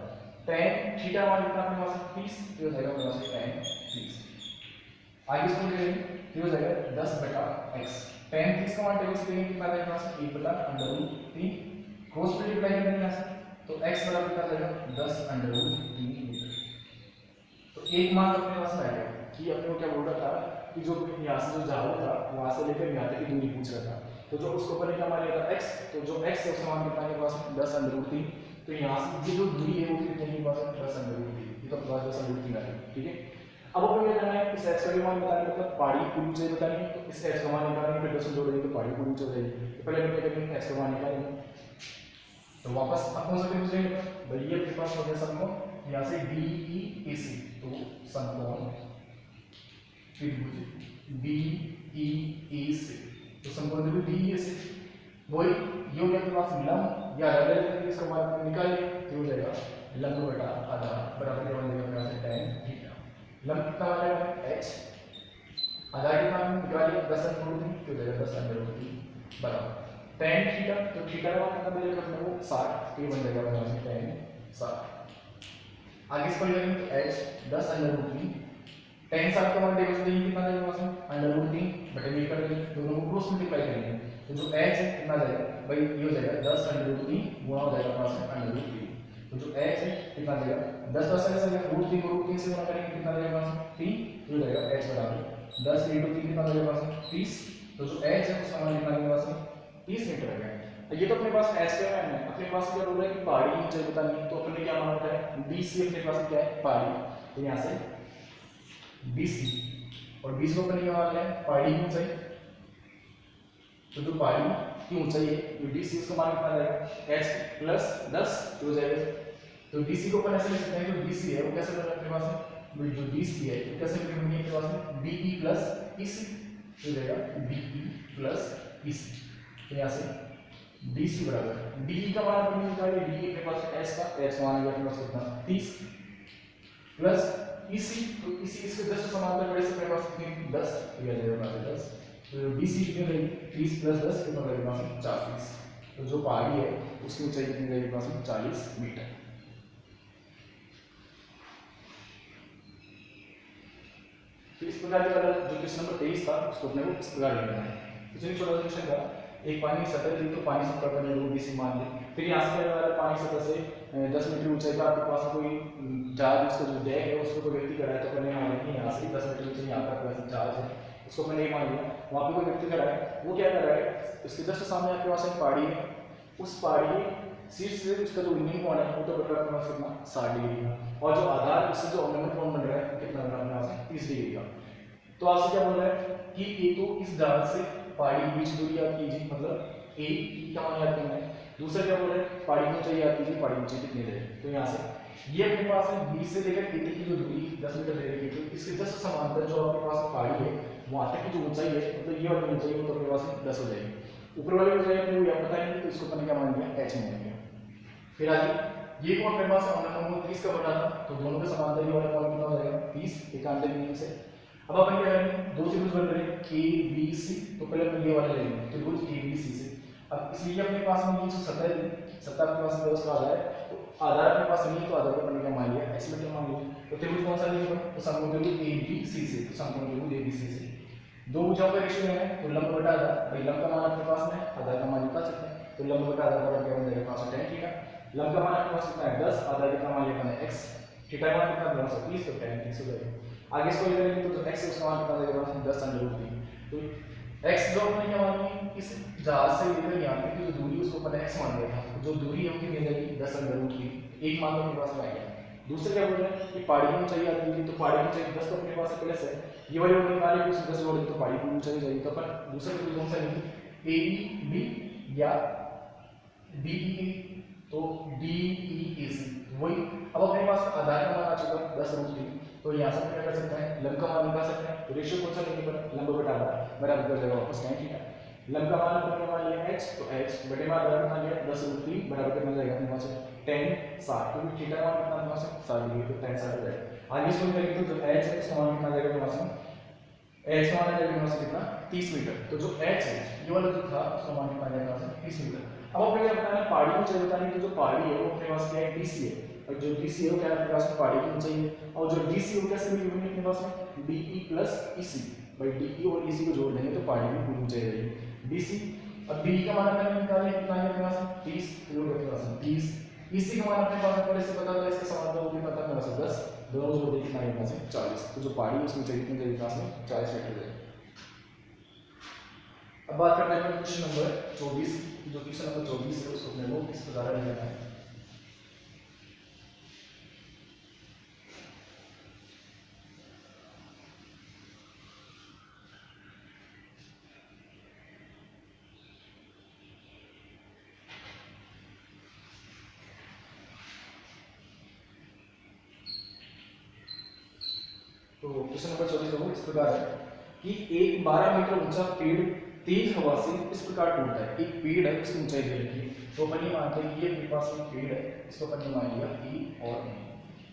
tan थीटा मान कितना अपने पास 30, तो हो जाएगा अपने पास tan 30। आगे इसको ले लेंगे, तो हो जाएगा 10 बटा x, tan 30 का मान टेबल से लेंगे कितना आएगा पास 1 बटा √3, क्रॉस मल्टीप्लाई करेंगे यहाँ से तो x बराबर कितना आएगा 10 √3 मीटर। तो एक मान अपने पास में आएगा कि अपने को क्या बोल रहा था कि जो यहाँ से जो जाओ था वहां से लेकर यहाँ तक की दूरी पूछ रहा था, तो जो उसको ऊपर क्या मान लिया था x, तो जो x है उसका मान कितना के पास 10 √3, तो यहाँ से ये जो दूरी है वो कितने के पास 10 √3, ये तो पास 10 √3 आ गई। ठीक है, अब अपन क्या करना है, इस x का मान बताने मतलब पहाड़ी पूरी ऊंचाई बतानी है, तो इस x का मान निकालेंगे फिर 10 जोड़ेंगे तो पहाड़ी पूरी ऊंचाई हो जाएगी। तो पहले हम क्या करेंगे x का मान निकालेंगे, तो वापस अब कौन सा त्रिभुज लेंगे भाई, ये अपने पास हो गया समकोण, यहाँ से DEAC, तो समकोण त्रिभुज DEAC, तो समकोण त्रिभुज DEAC वही ये हो गया अपने पास लंब या रैडियल करके इसका मान निकालिए, तो हो जाएगा लंब बटा आधा बराबर क्या बन जाएगा अपने tan थीटा। लंब कितना आ जाएगा h, आधा कितना हमने निकालिए 10 √3, तो हो जाएगा 10 √3 बराबर tan थीटा, तो थीटा का मान कितना मिलेगा अपने को 60, तो ये बन जाएगा अपने पास tan 60। आगे इसको लेंगे तो h 10 √3, tan 60 का मान टेबल से लेंगे कितना जाएगा पास √3 बटे में कर देंगे, दोनों को क्रॉस मल्टीप्लाई करेंगे, तो जो h है कितना जाएगा भाई ये हो जाएगा 10 √3 गुणा हो जाएगा पास में √3, तो जो h है कितना जाएगा 10 10 से √3 को √3 से गुणा करेंगे कितना जाएगा पास 3, तो हो जाएगा h बराबर 10 × 3 कितना जाएगा पास 30, तो जो h है उसका मान कितना जाएगा पास 30 मीटर आ गया। ये तो अपने पास h का मान है, अपने पास क्या बोल रहा है कि पहाड़ी ऊंचाई बतानी है, तो अपने क्या मान होता है BC, अपने पास क्या है पहाड़ी, तो यहाँ से BC और 20 को अपने क्या मान है पहाड़ी की ऊंचाई, तो जो पहाड़ी की ऊंचाई है जो DC उसका मान कितना जाएगा h प्लस 10, तो हो जाएगा, तो DC को अपन ऐसे लिख सकते हैं जो DC है वो कैसे बन अपने पास है, जो DC है तो कैसे लिखेंगे अपने पास में BE प्लस EC, तो हो जाएगा BE प्लस EC, तो यहाँ से DC बराबर DE का मान अपन निकालिए, DE अपने पास h का h मान है अपने पास कितना 30 प्लस EC, तो EC इसके जस्ट समांतर बड़े से अपने पास कितनी 10, तो यह जाएगा 10, तो BC कितनी रहेगी 30 प्लस 10 कितना रहेगा 40, तो जो पहाड़ी है उसकी ऊंचाई कितनी रहेगी पास 40 मीटर। तो इस प्रकार का जो क्वेश्चन नंबर 23 था उसको अपने को इस प्रकार लिखना है। तो चलिए छोटा सा क्वेश्चन था, एक पानी की सतह थी, तो पानी सतह पर BC मान ली, फिर यहाँ से पानी सतह से 10 मीटर ऊंचाई पर आपके पास कोई जहाज उसका जो डेक है उसको कोई व्यक्ति खड़ा है, तो अपने मान लेंगे यहाँ से 10 मीटर ऊंचाई यहाँ तक जहाज है उसको अपने नहीं मान लिया, वहाँ पे कोई व्यक्ति खड़ा है, वो क्या कर रहा है उसके जस्ट सामने आपके पास एक पहाड़ी है, उस पहाड़ी शीर्ष से उसका जो उन्नयन कोण है वो तो बन रहा है अपने पास कितना 60 डिग्री का, और जो आधार उससे जो अवनमन कोण बन रहा है कितना बन रहा है 30 डिग्री का। तो आपसे क्या बोल रहा है कि ये तो इस जहाज से पहाड़ी के बीच दूरी आप कीजिए, मतलब ए का मान याद करना है, दूसरा क्या बोल रहा है पहाड़ी की ऊंचाई याद कीजिए, पहाड़ी की ऊंचाई कितनी है, तो यहाँ से ये अपने पास है 20 से लेकर 80 की जो दूरी 10 मीटर दे रही है, तो इसके जस्ट समांतर जो आपके पास पहाड़ी है वहां तक की जो ऊंचाई है मतलब ये वाली ऊंचाई वो तो अपने पास 10 हो जाएगी, ऊपर वाली ऊंचाई अपने को याद बताएंगे, तो इसको अपने क्या मान लिया h मान लिया। फिर आगे ये कोण अपने पास अवनमन 30 का बना था, तो दोनों के समांतर ये वाला कोण कितना हो जाएगा 30 एकांतर नियम से। अब अपन क्या करेंगे, दो त्रिभुज बन रहे हैं ABC, तो पहले अपन ये वाले लेंगे त्रिभुज ABC से। अब इसलिए अपने पास में ये जो सतह है, सतह अपने पास में उसका आधार है, तो आधार अपने पास नहीं है, तो आधार को अपन क्या मान लिया x मीटर मान लिया। तो त्रिभुज कौन सा लेंगे, तो समकोण त्रिभुज ABC से, तो समकोण त्रिभुज ABC से दो भुजाओं का रेशियो है, तो लंब बटा आधार, भाई लंब का मान अपने पास में आधार का मान निकाल सकते हैं, तो लंब बटा आधार बराबर क्या बन जाएगा 5 tan थीटा। लंब का मान अपने पास कितना है 10, आधार कितना मान लिया हमने x, थीटा का मान कितना 30, तो tan 30 हो जाएगा। आगे इसको ले लेंगे तो x है उसका मान कितना देगा 10 √3, तो x जो हमने क्या मान ली इस जहाज से लेकर यहाँ तक की जो दूरी उसको अपन x मान लिया था, जो दूरी हम कितनी देगी 10 √3, एक मान अपने पास में आ गया। दूसरा क्या बोल रहे हैं कि पहाड़ी की ऊंचाई आती है, तो पहाड़ी की ऊंचाई 10 तो अपने पास प्लस है, ये वाली हमने निकाली उसमें 10 जोड़ तो पहाड़ी की ऊंचाई जाएगी, तो अपन दूसरा त्रिभुज कौन सा लेंगे AEB या DEA, तो DEAC वही। अब अपने पास आधार का मान आ चुका 10 √3, तो यहाँ से क्या कर सकते हैं लंब का मान निकाल सकते हैं, तो रेशियो कौन सा लेंगे पर लंब बटा आधार बराबर कर देगा वापस tan थीटा। लंब का मान अपने मान लिया h, तो h बटे में आधार मान लिया 10 √3 बराबर कितना जाएगा अपने पास tan 60, क्योंकि थीटा मान कितना अपने पास 60 डिग्री, तो tan 60 हो जाएगा। आगे इसको करेंगे तो जो h है उसका मान कितना जाएगा अपने पास एच का मान आ जाएगा से कितना 30 मीटर। तो जो एच है ये वाला जो था उसका मान कितना आ जाएगा 30 मीटर। अब अपने क्या बताना है पहाड़ी की ऊंचाई बतानी है। तो जो पहाड़ी है वो अपने पास क्या है डीसी है, और जो डीसी है वो क्या है अपने पास पहाड़ी की ऊंचाई है। और जो डीसी वो कैसे मिली हुई है अपने पास में डीई प्लस ईसी, भाई डीई और ईसी को जोड़ देंगे तो पहाड़ी की पूरी ऊंचाई रहेगी डीसी। अब डीई का मान अपने निकालें कितना है अपने पास 30, किलो के पास 30, ईसी का मान अपने पास पहले से पता था, इसका समांतर वो भी पता है 10, दोनों जोड़ देंगे कितना है 40। तो जो पहाड़ी है उसकी ऊंचाई कितनी रहेगी पास में 40 मीटर रहेगी। अब बात करते हैं क्वेश्चन नंबर 24, जो क्वेश्चन नंबर 24 है उसको अपने को इस प्रकार लिखना है। तो क्वेश्चन नंबर 24 देखो इस प्रकार है कि एक 12 मीटर ऊंचा पेड़ तेज हवा से इस प्रकार टूटता है। एक पेड़ है उसकी ऊंचाई दे रखी है, तो अपन ये मानते हैं कि ये मेरे पास में पेड़ है, इसको अपन ये मान लिया ई और ए।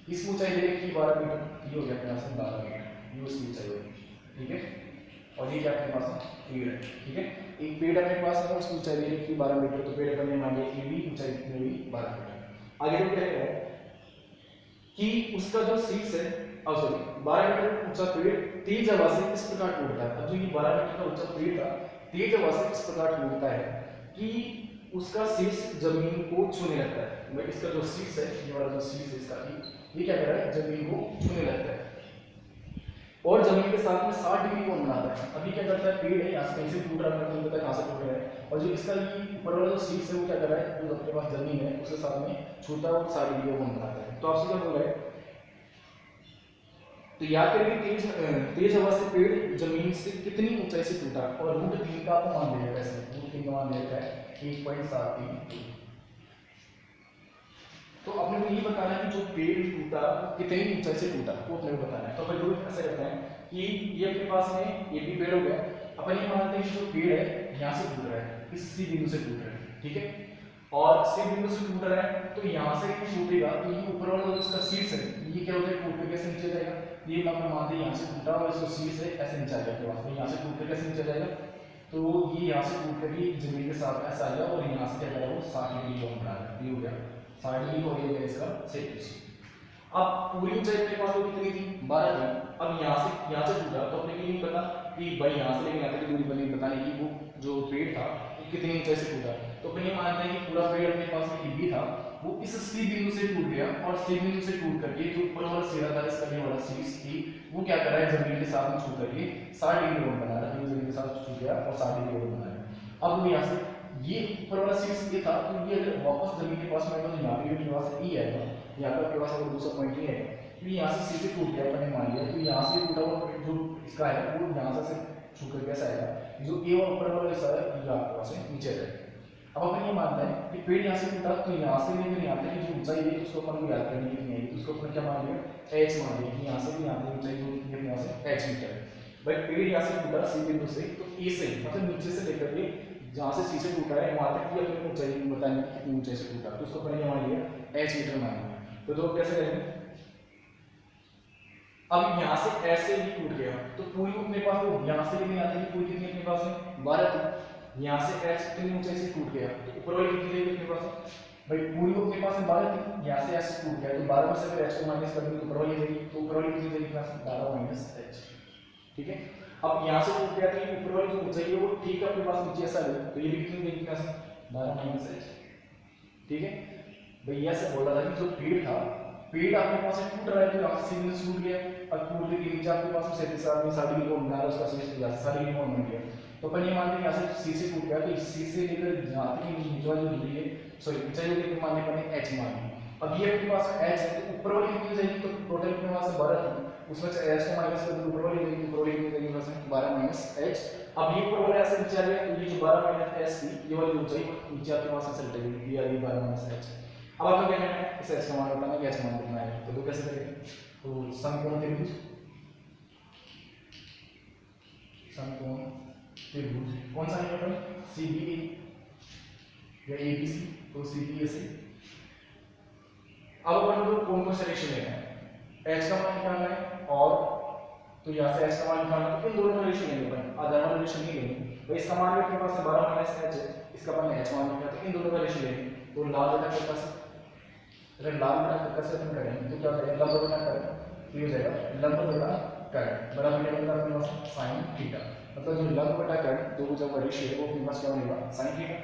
इसकी ऊंचाई दे रखी है 12 मीटर, ये हो गया अपने पास में 12 मीटर, ये उसकी ऊंचाई होगी, ठीक है। और ये क्या अपने पास में पेड़ है, ठीक है। एक पेड़ अपने पास है उसकी ऊंचाई दे रखी है 12 मीटर, तो पेड़ अपन ये मान लिया ए भी ऊंचाई कितनी हुई 12 मीटर। आगे तो क्या है कि उसका जो शीर्ष है 12 मीटर ऊंचा पेड़ तेज हवा से इस प्रकार टूटता है। अब जो ये 12 मीटर का ऊंचा पेड़ था तेज हवा से इस प्रकार टूटता है कि उसका शीर्ष जमीन को छूने लगता है। भाई इसका जो शीर्ष है ये वाला जो शीर्ष है इसका ये क्या कर रहा है जमीन को छूने लगता है और जमीन के साथ में 60 डिग्री कोण बनाता है। अभी क्या करता है पेड़ है यहाँ से कहीं से टूट रहा है, नहीं पता कहाँ से टूट रहा है, और जो इसका ये ऊपर वाला जो शीर्ष है वो क्या कर रहा है जो अपने पास जमीन है उसके साथ में छूता है और 60 डिग्री कोण बनाता है। तो आपसे क्या बोल रहा है, तो याद करिए तेज हवा से पेड़ जमीन से कितनी ऊंचाई से टूटा, और रूट 3 का आपको मान दिया वैसे रूट 3 का मान दिया है 1.73। तो अपने को ये बताना है कि जो पेड़ टूटा वो कितनी ऊंचाई से टूटा वो अपने को बताना है। तो अपन जो ऐसा करते हैं कि ये अपने पास में ये भी पेड़ हो गया, अपन ये मानते हैं कि जो पेड़ है यहाँ से टूट रहा है, इस सी बिंदु से टूट रहा है, ठीक है। और सी बिंदु से टूट रहा है तो यहाँ से टूटेगा तो ये ऊपर वाला जो इसका शीर्ष है ये क्या होता है टूट के कैसे नीचे जाएगा, ये हम मानते हैं यहाँ से टूटा और इसका शीर्ष है ऐसे नीचे आ जाएगा, तो यहाँ से टूट के कैसे नीचे जाएगा, तो ये यहाँ से टूट कर भी जमीन के साथ ऐसा आ जाएगा और यहाँ से क्या करेगा वो 60 डिग्री कोण बना रहा है, ये हो गया 60 डिग्री हो गया इसका क्षेत्र। अब पूरी ऊंचाई अपने पास वो कितनी थी 12 थी। अब यहाँ से टूटा तो अपने को नहीं पता कि भाई यहाँ से लेके यहाँ तक की दूरी बनी बताने की वो जो पेड़ था वो कितनी ऊंचाई से टूटा। तो अपन ये मानते हैं कि पूरा पेड़ अपने पास में भी था वो इस सी बिंदु से टूट गया और सी बिंदु से टूट करके जो ऊपर वाला सिरा था इसका ये वाला शीर्ष थी वो क्या कर रहा है जमीन के साथ में छू करके 60 डिग्री कोण बना रहा है, जमीन के साथ छू गया और 60 डिग्री कोण बना रहा है। अब वो यहाँ से ये ऊपर वाला शीर्ष ये था तो ये अगर वापस जमीन के पास में आएगा तो यहाँ पे भी अपने पास ई आएगा, यहाँ पे अपने पास अगर दूसरा पॉइंट ही है तो यहाँ से सीधे टूट गया अपने मान लिया, तो यहाँ से टूटा हुआ जो इसका है वो यहाँ से छू कर कैसा आएगा जो ए और ऊपर वाला हिस्सा है ये आपके पास में नीचे जाएगा। अब अपन ये मानते हैं कि पेड़ यहाँ से टूटा तो यहाँ से लेकर यहाँ तक की जो ऊंचाई है उसको अपन को याद करनी कितनी है, उसको अपन क्या मान लिया एच मान लिया कि यहाँ से भी यहाँ तक ऊंचाई जो है यहाँ से एच मीटर है। भाई पेड़ यहाँ से टूटा सी बिंदु से तो ए से मतलब नीचे से लेकर के जहाँ से सी से टूटा है वहां तक की अपनी ऊंचाई बतानी कि कितनी ऊंचाई से टूटा, तो उसको अपन ये मान लिया एच मीटर मान लिया। तो कैसे करेंगे, अब यहाँ से ऐसे ही टूट गया तो पूरी अपने पास वो यहाँ से कितनी आती है पूरी कितनी अपने पास में 12 थी, यहाँ से एच कितनी ऊंचाई से टूट गया तो ऊपर वाली कितनी रहेगी अपने पास भाई पूरी अपने पास में 12 थी, यहाँ से ऐसे टूट गया तो 12 में से अगर एच को माइनस कर देंगे तो ऊपर वाली रहेगी, तो ऊपर वाली कितनी रहेगी अपने पास 12 माइनस एच, ठीक है। अब यहाँ से टूट गया तो ये ऊपर वाली जो ऊंचाई है वो ठीक है अपने पास नीचे ऐसा है तो ये भी कितनी रहेगी अपने पास 12 माइनस एच, ठीक है। भैया से बोला था कि जो पेड़ था पेड़ आपके पास से टूट रहा है तो यहाँ से सीधे से टूट गया और टूटने के नीचे आपके पास में 60 डिग्री कोण बना रहा है उसका शीर्ष यहाँ से 60 डिग्री कोण बन गया। तो अपन ये मानते हैं यहाँ से सी से टूट गया तो सी से लेकर जहाँ तक नीचे वाली दूरी है सॉरी ऊंचाई जो कितनी मानने पर एच मान। अब ये अपने पास एच है तो ऊपर वाली कितनी जाएगी तो टोटल अपने पास 12 थी उसमें से एच को माइनस कर दो ऊपर वाली जाएगी, ऊपर वाली कितनी जाएगी बस 12 माइनस एच। अब ये ऊपर वाला ऐसे नीचे आ गया तो ये जो 12 माइनस एच थी ये वाली ऊंचाई नीचे आपके पास ऐसे चलेगी ये आ गई 12 माइनस एच। अब आपको क्या करना है इस एच का मान बताना है कि एच मान कितना है, तो दो कैसे करेंगे तो समकोण त्रिभुज कौन सा है अपन CBA या ABC, तो CBA से अब अपन को कौन कौन सा रेशियो लेना है एच का मान निकालना है और तो यहाँ से h का मान निकालना, तो इन दोनों का रेशियो लेंगे अपन, आधा वाला रेशियो नहीं लेंगे। तो इसका मान भी अपने पास 12 माइनस h है, इसका अपन h मान निकाला, तो इन दोनों का रेशियो लेंगे। तो लाल बटा के पास, अगर लाल बटा कर्क से अपन करेंगे तो क्या हो जाएगा, लंब बटा कर्क, तो ये हो जाएगा लंब बटा कर्क बराबर क्या बनेगा अपने पास sin थीटा। मतलब जो लंब बटा कर्क दो भुजाओं का रेशियो है वो अपने पास क्या बनेगा sin थीटा।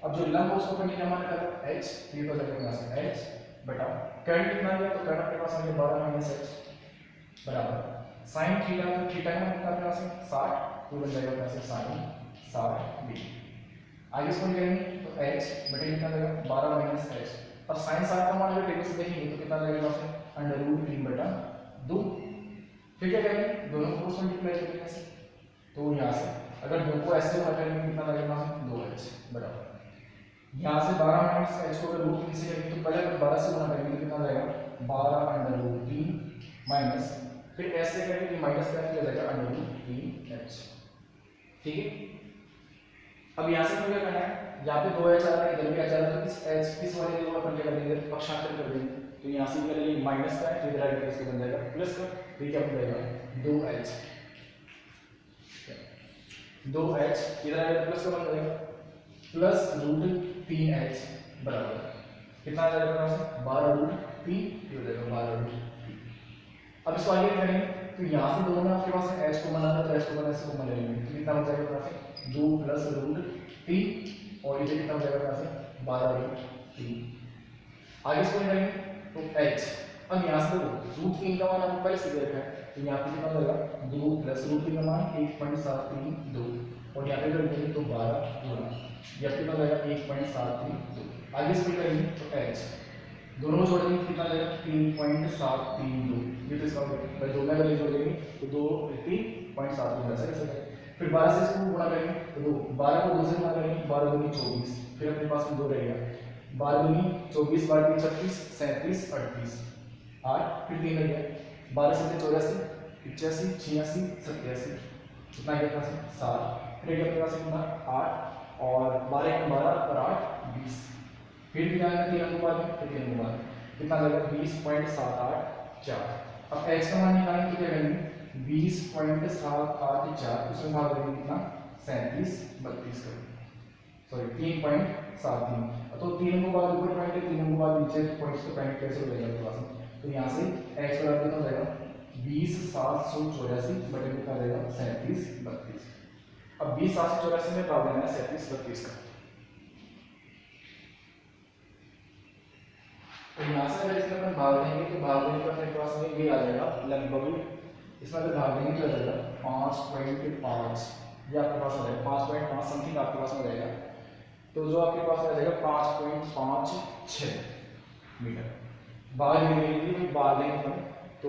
अब जो लंब उसको अपन क्या मान निकाला h, ये हो जाएगा अपने पास h बटा कर्क कितना दिया, तो कर्क अपने पास आ गया 12 माइनस h बराबर sin थीटा, तो थीटा का मान कितना अपने पास है 60, तो बन जाएगा अपने पास sin 60 डिग्री। आगे इसको करेंगे तो h बटे कितना देगा 12 माइनस h, और sin 60 का मान अगर टेबल से देखेंगे तो कितना लगेगा उसमें अंडर रूट 3 बटा 2। फिर क्या करेंगे, दोनों को क्रॉस मल्टीप्लाई करेंगे ऐसे, तो यहाँ से अगर दो को ऐसे हटाएंगे कितना लगेगा 2h बराबर, यहाँ से 12 माइनस h को अगर रूट 3 से करेंगे तो पहले अगर 12 से गुणा करेंगे तो कितना जाएगा 12 अंडर रूट 3 माइनस, फिर ऐसे करेंगे तो माइनस का किया जाएगा अंडर रूट 3h। ठीक है, अब यहाँ से क्या करना है, यहाँ पे 2h आ रहा है, इधर भी h आ रहा है, तो इस h किस वाले को अपन क्या कर देंगे पक्षांतर कर देंगे, तो यहाँ से क्या लेंगे माइनस का है, तो इधर आएगा इसको बन जाएगा प्लस का, तो ये क्या बन जाएगा 2h, 2h इधर आएगा प्लस का बन जाएगा प्लस रूट 3h बराबर कितना आ जाएगा अपने पास 12 रूट 3, ये हो जाएगा 12 रूट 3। अब इसको आगे करेंगे तो यहाँ से दोनों में आपके पास h को बनाना, तो h को बनाने से कॉमन ले लेंगे, तो कितना हो जाएगा अपने पास 2 प्लस रूट 3, और ये कितना हो जाएगा अपने पास 12 रूट 3। आगे इसको करेंगे तो h, अब यहाँ से रूट 3 का मान हमने पहले से दे रखा है, तो यहाँ पे कितना होगा 2 प्लस रूट 3 का मान 1.732, और यहाँ पे करेंगे तो 12 गुणा, यहाँ कितना हो जाएगा 1.732। आगे इसको करेंगे तो h दोनों जोड़ेंगे कितना जाएगा 3.732, ये तो इसका भाई जोड़ने का जोड़ देंगे तो 2 3.732 ऐसा कैसे करें, फिर 12 से इसको गुणा करेंगे तो 12 को 2 से गुणा करेंगे 12 दूनी 24, फिर अपने पास में 2 रहेगा 12 दूनी 24, 12 36 37 38 8, फिर 3 रह गया 12 से 84 85 86 87, कितना गया अपने पास 7, फिर अपने पास कितना 8, और 12 और 8 20, फिर भी आएगा 3 अंकों बाद में, तो 3 अंकों बाद कितना आ जाएगा 20.784। अब h का मान निकालेंगे तो क्या करेंगे 20.784, उसमें भाग देंगे कितना 37 32 का, सॉरी 3.73, तो 3 अंकों बाद ऊपर पॉइंट है 3 अंकों बाद नीचे पॉइंट्स का पॉइंट कैसे हो जाएगा क्लास में, तो यहाँ से h बराबर कितना हो जाएगा 20,784 बटे कितना आ जाएगा 37 32। अब 20,784 में भाग देना है 37 32 का, तो यहाँ से अगर इसमें अपन भाग देंगे तो भाग देने का अपने पास में ये आ जाएगा लगभग, इसमें अगर भाग देंगे तो आ जाएगा 5.5, ये आपके पास आ जाएगा 5.5 समथिंग आपके पास में रहेगा, तो जो आपके पास आ जाएगा 5.56 मीटर। भाग देंगे भाग देंगे अपन तो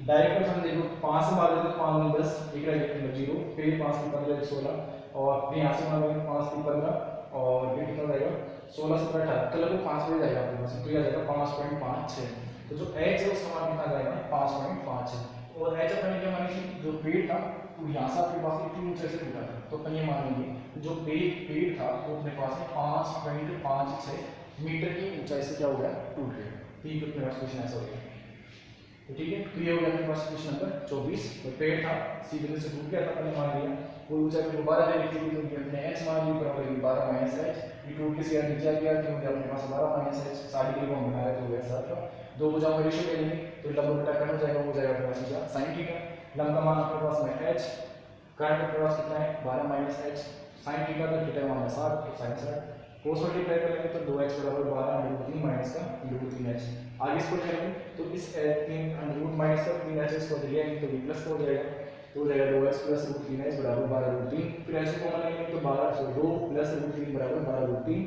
डायरेक्ट अपन देखो 5 से भाग देते तो 5 में 10, एक रह गया 0, फिर 5 की 15 16, और फिर यहाँ से भाग 5 की 15, और फिर कितना रहेगा 16 से 18, तो लगभग 5 बजे जाएगा आपके पास, तो ये आ जाएगा 5.56, तो जो h है उसका मान कितना जाएगा 5.5 है, और h अपन ने क्या मानी थी जो पेड़ था तो यहाँ से आपके पास इतनी ऊंचाई से टूटा था, तो अपन ये मान लेंगे जो पेड़ था वो अपने पास में 5.56 मीटर की ऊंचाई से क्या हो गया टूट गया। ठीक है, अपने पास क्वेश्चन ऐसा हो गया, तो ठीक है, तो ये हो गया अपने पास क्वेश्चन नंबर 24। तो पेड़ था सीधे से टूट गया था, अपन ने मान लिया, वो ऊंचाई को दोबारा ले ली थी तो हमने h मान ली बराबर 12 माइनस h, ये टूट के सीधा नीचे आ गया क्योंकि अपने पास 12 माइनस h 60 डिग्री को हम बना रहे थे, हो गया 7 का, दो भुजाओं का रेशियो ले लेंगे तो लंब बटा कर्ण हो जाएगा, वो जाएगा अपने पास सीधा sin थीटा, लंब का मान अपने पास में h, कर्ण अपने पास कितना है 12 माइनस h, sin थीटा का थीटा मान है 7, तो sin 60, कोस मल्टीप्लाई करेंगे तो 2h बराबर 12 √ 3 माइनस का √ 3h। आगे इसको करेंगे तो इस 3 √ माइनस का 3h इसको ले लेंगे तो प्लस हो जाएगा, तो हो जाएगा 2h प्लस √ 3h बराबर 12 √ 3, फिर ऐसे कॉमन लेंगे तो 12 सो 2 प्लस √ 3 बराबर 12 √ 3,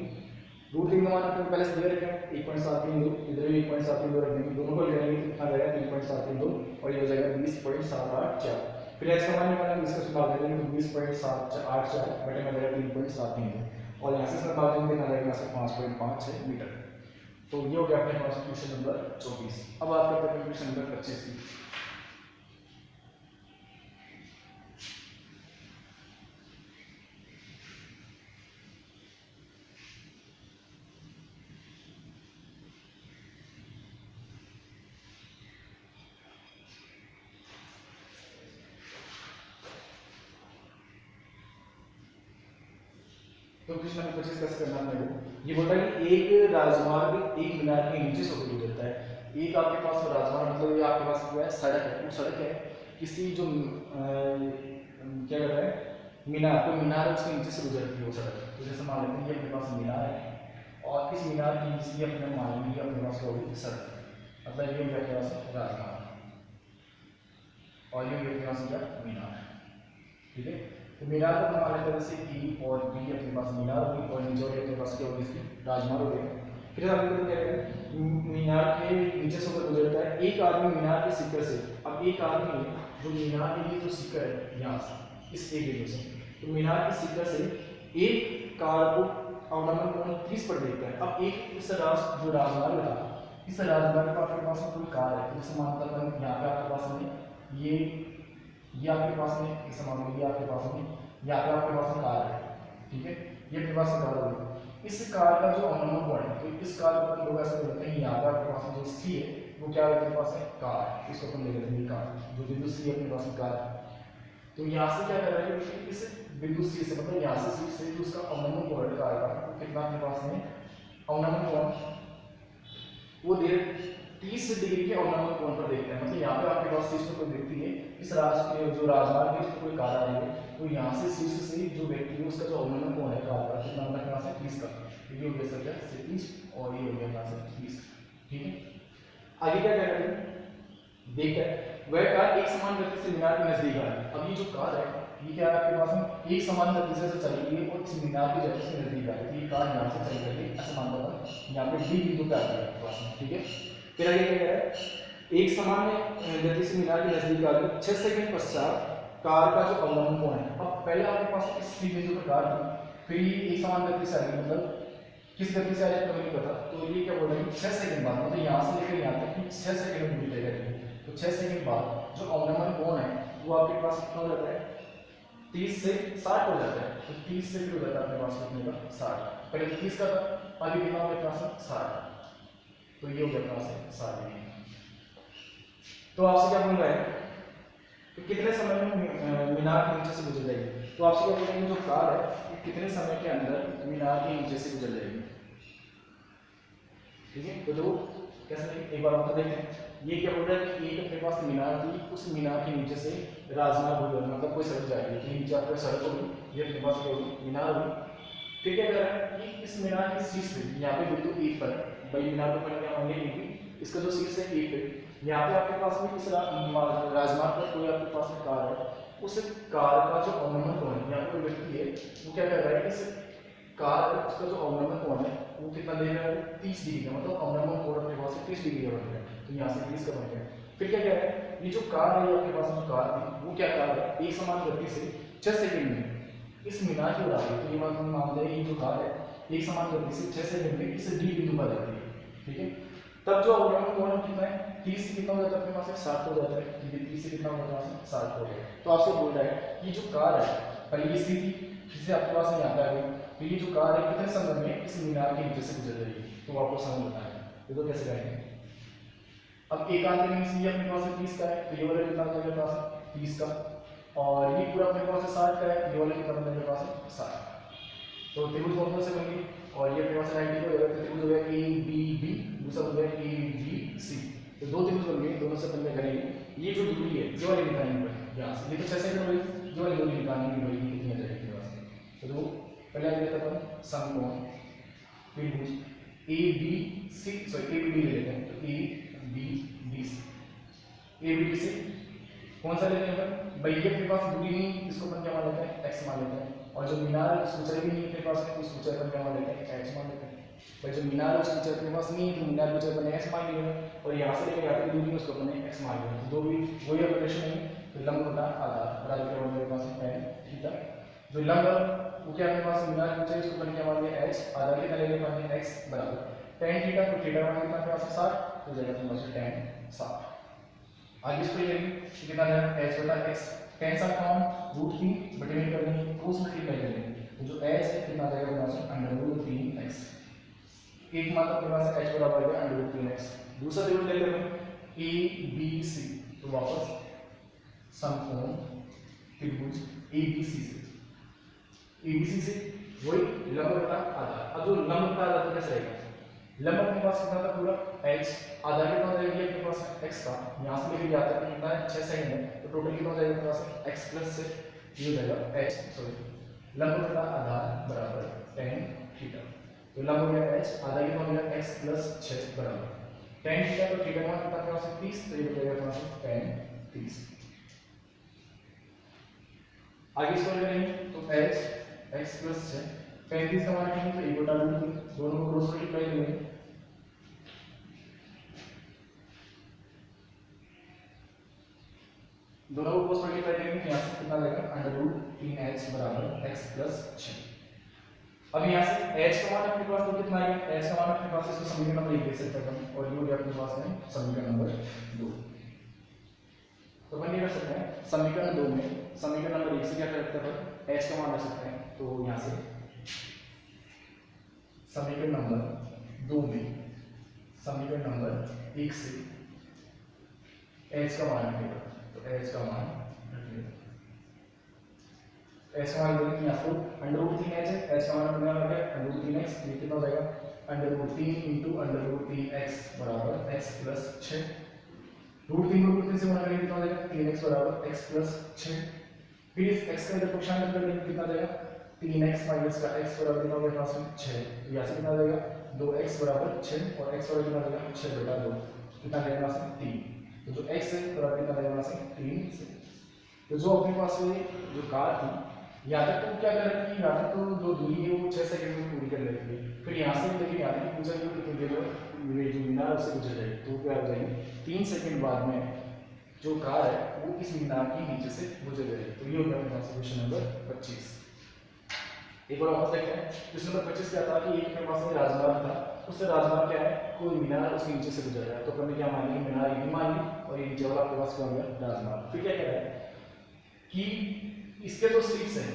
√ 3 का मान आपको पहले से दे रखा है 1.732, इधर भी 1.732 रख देंगे, दोनों को ले लेंगे तो कितना जाएगा 3.732, और ये हो जाएगा 20.784, फिर h का मान निकालेंगे इसका भाग दे देंगे तो 20.784 बटे में जाएगा 3.732, और यहाँ से भाग देंगे कितना जाएगा 5.56 मीटर। तो ये हो गया अपने पास क्वेश्चन नंबर 24। अब आपका क्वेश्चन नंबर 25 की, क्वेश्चन नंबर 25 कैसे करना है मेरे को, ये बोलता है कि एक राजमार्ग एक मीनार के नीचे से होकर गुजरता है। एक आपके पास राजमार्ग मतलब ये आपके पास क्या है, सड़क है। वो सड़क है किसी जो क्या कहता है मीनार, कोई मीनार है उसके नीचे से गुजरती है वो सड़क। तो जैसे मान लेते हैं ये अपने पास मीनार है और इस मीनार के नीचे अपने मान लेंगे अपने पास होगी सड़क, मतलब ये अपने पास राजमार्ग और ये अपने पास मीनार, ठीक है। तो मीनार को बना लेते हैं जैसे ई और बी अपने पास मीनार होगी और नीचे अपने पास क्या होगी इसकी राजमार्ग होगी। फिर आगे क्या कहते हैं मीनार के नीचे से होकर गुजरता है एक आदमी मीनार के शिखर से। अब एक आदमी जो मीनार के लिए जो शिखर है यहाँ से इस एक बिंदु से, तो मीनार के शिखर से एक कार को अवलंबन कोण 30 पर देखता है। अब एक इस जो राजमार्ग था, इस राजमार्ग पर आपके पास में कोई कार है, जैसे मानता है यहाँ पे आपके पास में ये आपके पास में इस मान लो ये आपके पास में यहाँ पे आपके पास में कार है, ठीक है। ये अपने पास कार होगी, इस कार का जो अवलंबन कोण है, तो इस कार को लोग ऐसे बोलते हैं यहाँ पे आपके पास में जो सी है वो क्या है अपने पास है कार, इसको अपन ले लेते हैं कार, जो बिंदु सी अपने पास में कार है। तो यहाँ से क्या कर रहा है कि इस बिंदु सी से मतलब यहाँ से सी से जो उसका अवलंबन कोण है कार का कितना अपने पास में अवलंबन कोण वो दे 30 डिग्री के अवलंबन कोण पर देखते हैं। मतलब यहाँ पे आपके पास शीर्ष में कोई व्यक्ति है, इस जो राजमार्ग है इसमें कोई कार आ रही है, तो यहाँ से शीर्ष से जो व्यक्ति है उसका जो अवलंबन कोण है कार का कितना मतलब यहाँ से 30 का, ये हो गया सर क्या 30 और ये हो गया यहाँ से 30, ठीक है। आगे क्या कह रहे हैं देखते हैं वह कार एक समान गति से मीनार के नजदीक आ रही है। अब ये जो कार है ये क्या है आपके पास में एक समान गति से चल रही है और इस मीनार की जगह से नजदीक आ रही है। ये कार यहाँ से चल रही है ऐसा मानता था, यहाँ पे डी बिंदु पे आ गया आपके पास में, ठीक है। फिर आगे क्या कह रहा है एक समान गति से मीनार के नजदीक आ गई 6 सेकंड पश्चात कार का जो अवलंबन कोण है, अब पहले आपके पास इस सी बिंदु पर कार थी, फिर ये एक समान गति से आ गई, मतलब किस गति से आ रही है तो नहीं पता, तो ये क्या बोल रहे हैं 6 सेकंड बाद, मतलब यहाँ से लेकर यहाँ तक 6 सेकंड में बीतेगा। तो 6 सेकंड बाद जो अवलंबन कोण है वो आपके पास कितना हो जाता है 30 से 60 हो जाता है। तो 30 से फिर हो जाता है अपने पास कितने का 60, पहले 30 का था आगे कितना हो गया 60, तो ये हो गया अपना से 60। तो आपसे क्या बोल रहा है कि कितने समय में मीनार के नीचे से गुजर जाएगी, तो आपसे क्या बोल रहे हैं जो कार है ये कितने समय के अंदर मीनार के नीचे से गुजर जाएगी, ठीक है। तो जो कैसे एक बार आप देखते हैं ये क्या बोल रहा है कि एक अपने पास मीनार थी, उस मीनार के नीचे से राजमार्ग हो गया, मतलब कोई सड़क जाएगी, तो नीचे आपका सड़क होगी, ये अपने पास क्या होगी मीनार होगी। फिर क्या कर रहा है कि इस मीनार के शीर्ष पे यहाँ पे बिंदु E पर भाई मीनार को पहले क्या मानिए कि इसका जो शीर्ष है E पे, यहाँ पे आपके पास में इस राजमार्ग पर कोई आपके पास में कार है, उस कार का जो अवलंबन कोण है, यहाँ पे कोई व्यक्ति है वो क्या कर रहा है इस कार उसका जो अवलंबन कोण है वो कितना दे रहा है 30 डिग्री का, मतलब अवलंबन कोण अपने पास 30 डिग्री का बन गया, तो यहाँ से 30 का बन गया। फिर क्या कह रहा है ये जो कार है आपके पास में कार थी वो क्या कार है एक समान गति से 6 सेकंड में इस मीनार की उड़ा रही है, तो ये मान लें ये जो कार है एक समान गति से 6 सेकंड में इस डी बिंदु पर जाती है, ठीक है। तब जो अवलंबन कोण कितना है 30 से कितना हो जाता है अपने पास 60 हो जाता है, ठीक है। 30 से कितना हो जाता है 60 हो गया। तो आपसे बोल रहा है ये जो कार है पहले ये सी थी, जिससे आपके पास में आता है, तो ये जो कार है कितने समय में इस मीनार के नीचे से गुजर रही है, तो आपको समझ बताएं ये तो कैसे करेंगे। अब एक आदमी में अपने पास 30 का है, तो ये वाला कितना हो जाएगा पास 30 का, और ये पूरा अपने पास 60 का है, ये वाला कितना बन जाएगा पास 60। तो त्रिभुज कौन से बनेंगे और ये अपने पास 90 का हो जाएगा, तो त्रिभुज हो गया ABB, दूसरा हो गया ABC, तो दो त्रिभुज बन गए, दोनों से अपन क्या करेंगे ये जो दूरी है ये वाली निकालनी पड़ेगी यहाँ से, ये तो 6 सेकंड हो गई, ये वाली दूरी निकालनी पड़ेगी कितनी आ जाएगी अपने पास। तो पहले आ जाता अपन समकोण त्रिभुज ABC, सॉरी ABD ले लेते हैं, तो ABDC, ABDC कौन सा लेते हैं अपन भाई ये अपने पास दूरी नहीं, इसको अपन क्या मान लेते हैं x मान लेते हैं, और जो मीनार है उसकी ऊंचाई भी नहीं अपने पास है, उसकी ऊंचाई अपन क्या मान लेते हैं h मान लेते हैं। भाई जो मीनार है उसकी ऊंचाई अपने पास नहीं है, तो मीनार की ऊंचाई अपन x मान लिया, और यहाँ से लेकर यहाँ तक दूरी है उसको अपन x मान लिया, तो दो भी वही ऑपरेशन है, तो लंब बटा आधार बराबर क्या होगा मेरे पास tan थीटा। जो लंब वो क्या अपने पास मीनार की ऊंचाई उसको अपन क्या मान लिया h, आधार कितना ले लेंगे अपन x बराबर tan थीटा, तो थीटा मान कितना अपने पास 60, तो जाएगा अपने पास tan 60। आगे इसको ये कितना है h बटा x, tan 60 का मान √3 बटे में कर देंगे, cos मल्टीप्लाई कर देंगे, तो जो h है कितना आ जाएगा अपने पास √3x, एक मान अपने पास h बराबर है √3x। दूसरा त्रिभुज ले लेते हैं ABC, तो वापस समकोण त्रिभुज ABC से वही लंब बटा आधार। अब जो लंब बटा आधार तो कैसे रहेगा, लंब अपने पास कितना था पूरा h, आधार कितना हो जाएगा ये अपने पास x था, यहाँ से लेके जाते हैं कितना है 6 सेकंड है, तो टोटल कितना हो जाएगा अपने पास x प्लस से ये हो जाएगा h सॉरी लंब बटा आधार बराबर tan थीटा। तो लंब हो गया h, आधा कितना हो गया x प्लस 6 बराबर tan थीटा, तो थीटा का मान कितना अपने पास 30, तो ये हो जाएगा अपने पास tan 30। आगे इसको करेंगे तो h x प्लस 6 35 का मान रखेंगे तो 1 बटा रूट 3, दोनों को क्रॉस मल्टीप्लाई करेंगे दोनों को क्रॉस मल्टीप्लाई करेंगे तो यहाँ से कितना आएगा अंडर रूट 3h बराबर x प्लस 6। अब यहाँ से h का मान अपने पास तो कितना आएगा, h का मान अपने पास इसको समीकरण नंबर 1 दे सकते हैं और ये हो गया अपने पास में समीकरण नंबर 2। तो अपन ये कर सकते हैं समीकरण 2 में समीकरण नंबर 1 से क्या कर सकते हैं h का मान रख सकते हैं, तो यहाँ से समीकरण नंबर 2 में समीकरण नंबर 1 से h का मान रखेगा, तो h का मान रखिएगा h का मान देंगे यहाँ पर अंडर रूट 3h है, h का मान कितना आ गया अंडर रूट 3x, ये कितना हो जाएगा under root 3 into under root 3x बराबर x प्लस 6, रूट 3 को रूट 3 से गुणा करेंगे कितना हो जाएगा 3x बराबर x प्लस 6, फिर इस x का इधर पक्षांतर कर लेंगे कितना आ जाएगा 3x माइनस का x बराबर कितना हो गया पास में 6, यहाँ से कितना आ जाएगा 2x बराबर 6 और x बराबर कितना आ जाएगा 6 बटा 2 कितना आ जाएगा पास में 3, तो जो x है बराबर कितना आ जाएगा पास में 3 से। तो जो अपने पास में जो कार थी यहाँ तक तो क्या कर रही है, यहाँ तक तो जो दूरी है वो 6 सेकंड में पूरी कर लेती है, फिर यहाँ से लेकिन यहाँ तक पूछा गया कितनी देर में जो मीनार उससे गुजर जाएगी, तो क्या हो जाएगी 3 सेकंड बाद में जो कार है वो इस मीनार के नीचे से गुजर जाएगी। तो ये हो गया अपने पास क्वेश्चन नंबर 25। एक बार वापस देखते हैं क्वेश्चन नंबर 25 क्या था कि एक अपने पास में राजमार्ग था, उससे राजमार्ग क्या है कोई मीनार उसके नीचे से गुजर रहा है, तो अपन ने क्या मान लिया मीनार ये मान ली और ये नीचे वाला आपके पास क्या हो गया राजमार्ग। फिर क्या कह रहा है कि इसके जो शीर्ष है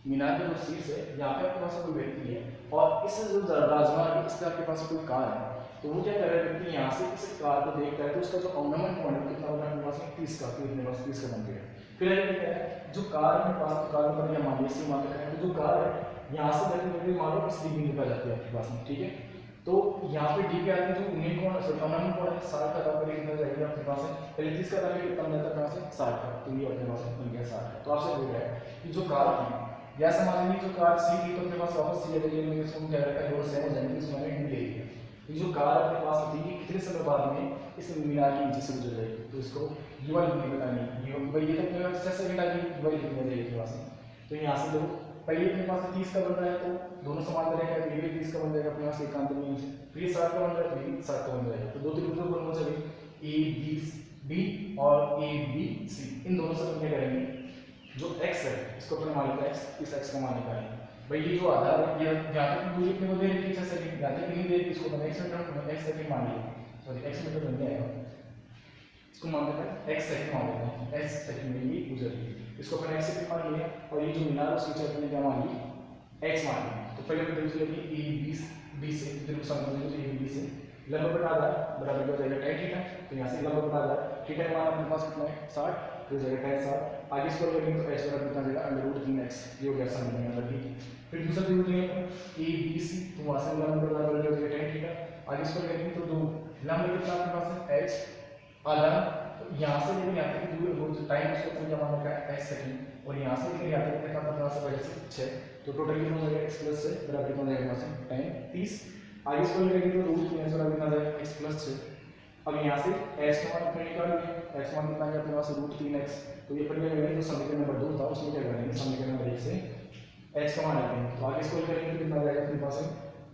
मीनार के जो शीर्ष है यहाँ पे आपके पास कोई व्यक्ति है और इस जो राजमार्ग है इस पे आपके पास कोई कार है, तो वो क्या कर रहा है व्यक्ति यहाँ से इस कार को देखता है तो उसका जो अवनमन कोण है कितना होगा अपने पास 30 का, तो अपने पास 30 का बन गया। फिर क्या है जो कार अपने पास कार पर क्या मान लिया इससे मान रखा है जो कार है यहाँ से देखने मान लो इस डिग्री निकल जाती है आपके पास में, ठीक है। तो यहाँ पे डी पे आती है जो उन्हें कोण अवनमन कोण है 60 का था, पर कितना जाएगा आपके पास है 35 का था, कितना मिलता है अपने पास 60 का, तो ये अपने पास बन गया 60 का। तो आपसे बोल रहा है कि जो कार थी या मान लीजिए जो कार सी थी तो अपने पास वापस सी ले लेंगे, इसको क्या रखा है रोड सेम हो जाएंगे, इसको मैंने डी ले लिया। ये जो कार अपने पास थी कि कितने समय बाद में इस मीनार के नीचे से गुजर जाएगी, तो इसको ये वाली डिग्री बतानी है, ये तो अपने पास 6 सेकंड आगे ये वाली डिग्री मिल जाएगी पास। तो यहाँ से देखो पहले अपने पास 30 का बन रहा है तो दोनों समान रहेगा, तो ये 30 का बन जाएगा अपने पास एकांत में से, फिर 60 का बन रहा है तो ये 60 का बन जाएगा। तो दो त्रिभुजों को बनना चाहिए ए बी डी और ए बी सी, इन दोनों से हम क्या करेंगे जो x है इसको अपने मान लेते हैं x, इस x का मान निकालेंगे भाई ये जो आधार है ये यहाँ तक दूरी अपने को दे रही है 6 सेकंड, यहाँ तक नहीं दे रही इसको मैंने x मीटर x सेकंड मान लिया, सॉरी x मीटर बन जाएगा, इसको मान लेते हैं x सेकंड मान लेते हैं, x सेकंड में ये गुजर रही है, इसको अपने x सेकंड मान लिया और ये जो मीनार उसकी चौड़ाई अपने क्या मान ली x मान लिया। तो पहले हम देख लेंगे a b से इधर संबंध है a b से लंब बटा आधार बराबर हो जाएगा tan थीटा, तो यहाँ से लंब बटा आधार थीटा का मान अपने पास कितना है 60, तो जाएगा tan 60, आगे इसको करेंगे तो h बराबर कितना जाएगा अंडर रूट 3x, ये हो गया समीकरण नंबर 3। फिर दूसरा त्रिभुज लेंगे a b c, तो वहां से लंब बराबर हो जाएगा tan थीटा, आगे इसको करेंगे तो जो लंब कितना अपने पास है h आधा, तो यहाँ से लेकर यहाँ तक की दूरी वो जो टाइम उसको अपन क्या मान रखा है x सेकंड, और यहाँ से लेकर यहाँ तक कितना अपने पास पहले से 6, तो टोटल कितना हो जाएगा x प्लस से बराबर कितना हो जाएगा पास tan 30, आगे इसको लेकर तो रूट 3x बराबर कितना जाएगा x प्लस 6। अब यहाँ से h का मान अपने निकाल लिया, h मान कितना है अपने पास रूट 3x, तो ये अपन क्या करेंगे जो समीकरण नंबर 2 था उसमें क्या करेंगे समीकरण नंबर 1 से h का मान रखेंगे, तो आगे इसको करेंगे तो कितना जाएगा अपने पास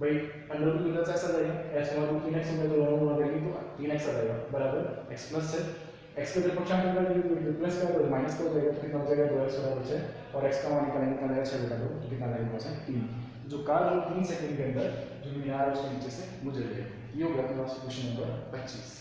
भाई अंडर रूट इधर से ऐसा जाएगा h का मान रूट 3x हो जाएगा, दोनों गुणा करेंगे तो 3x आ जाएगा बराबर x प्लस से x के जब पक्षांतर कर देंगे तो प्लस का और माइनस का हो जाएगा, तो कितना हो जाएगा 2x बराबर 6 और x का मान निकालेंगे कितना जाएगा 6 बटा 2, तो कितना जाएगा पास 3, जो कार 3 सेकंड के अंदर जो मीनार उसके नीचे से गुजर जाएगी। ये हो गया अपने पास क्वेश्चन नंबर 25।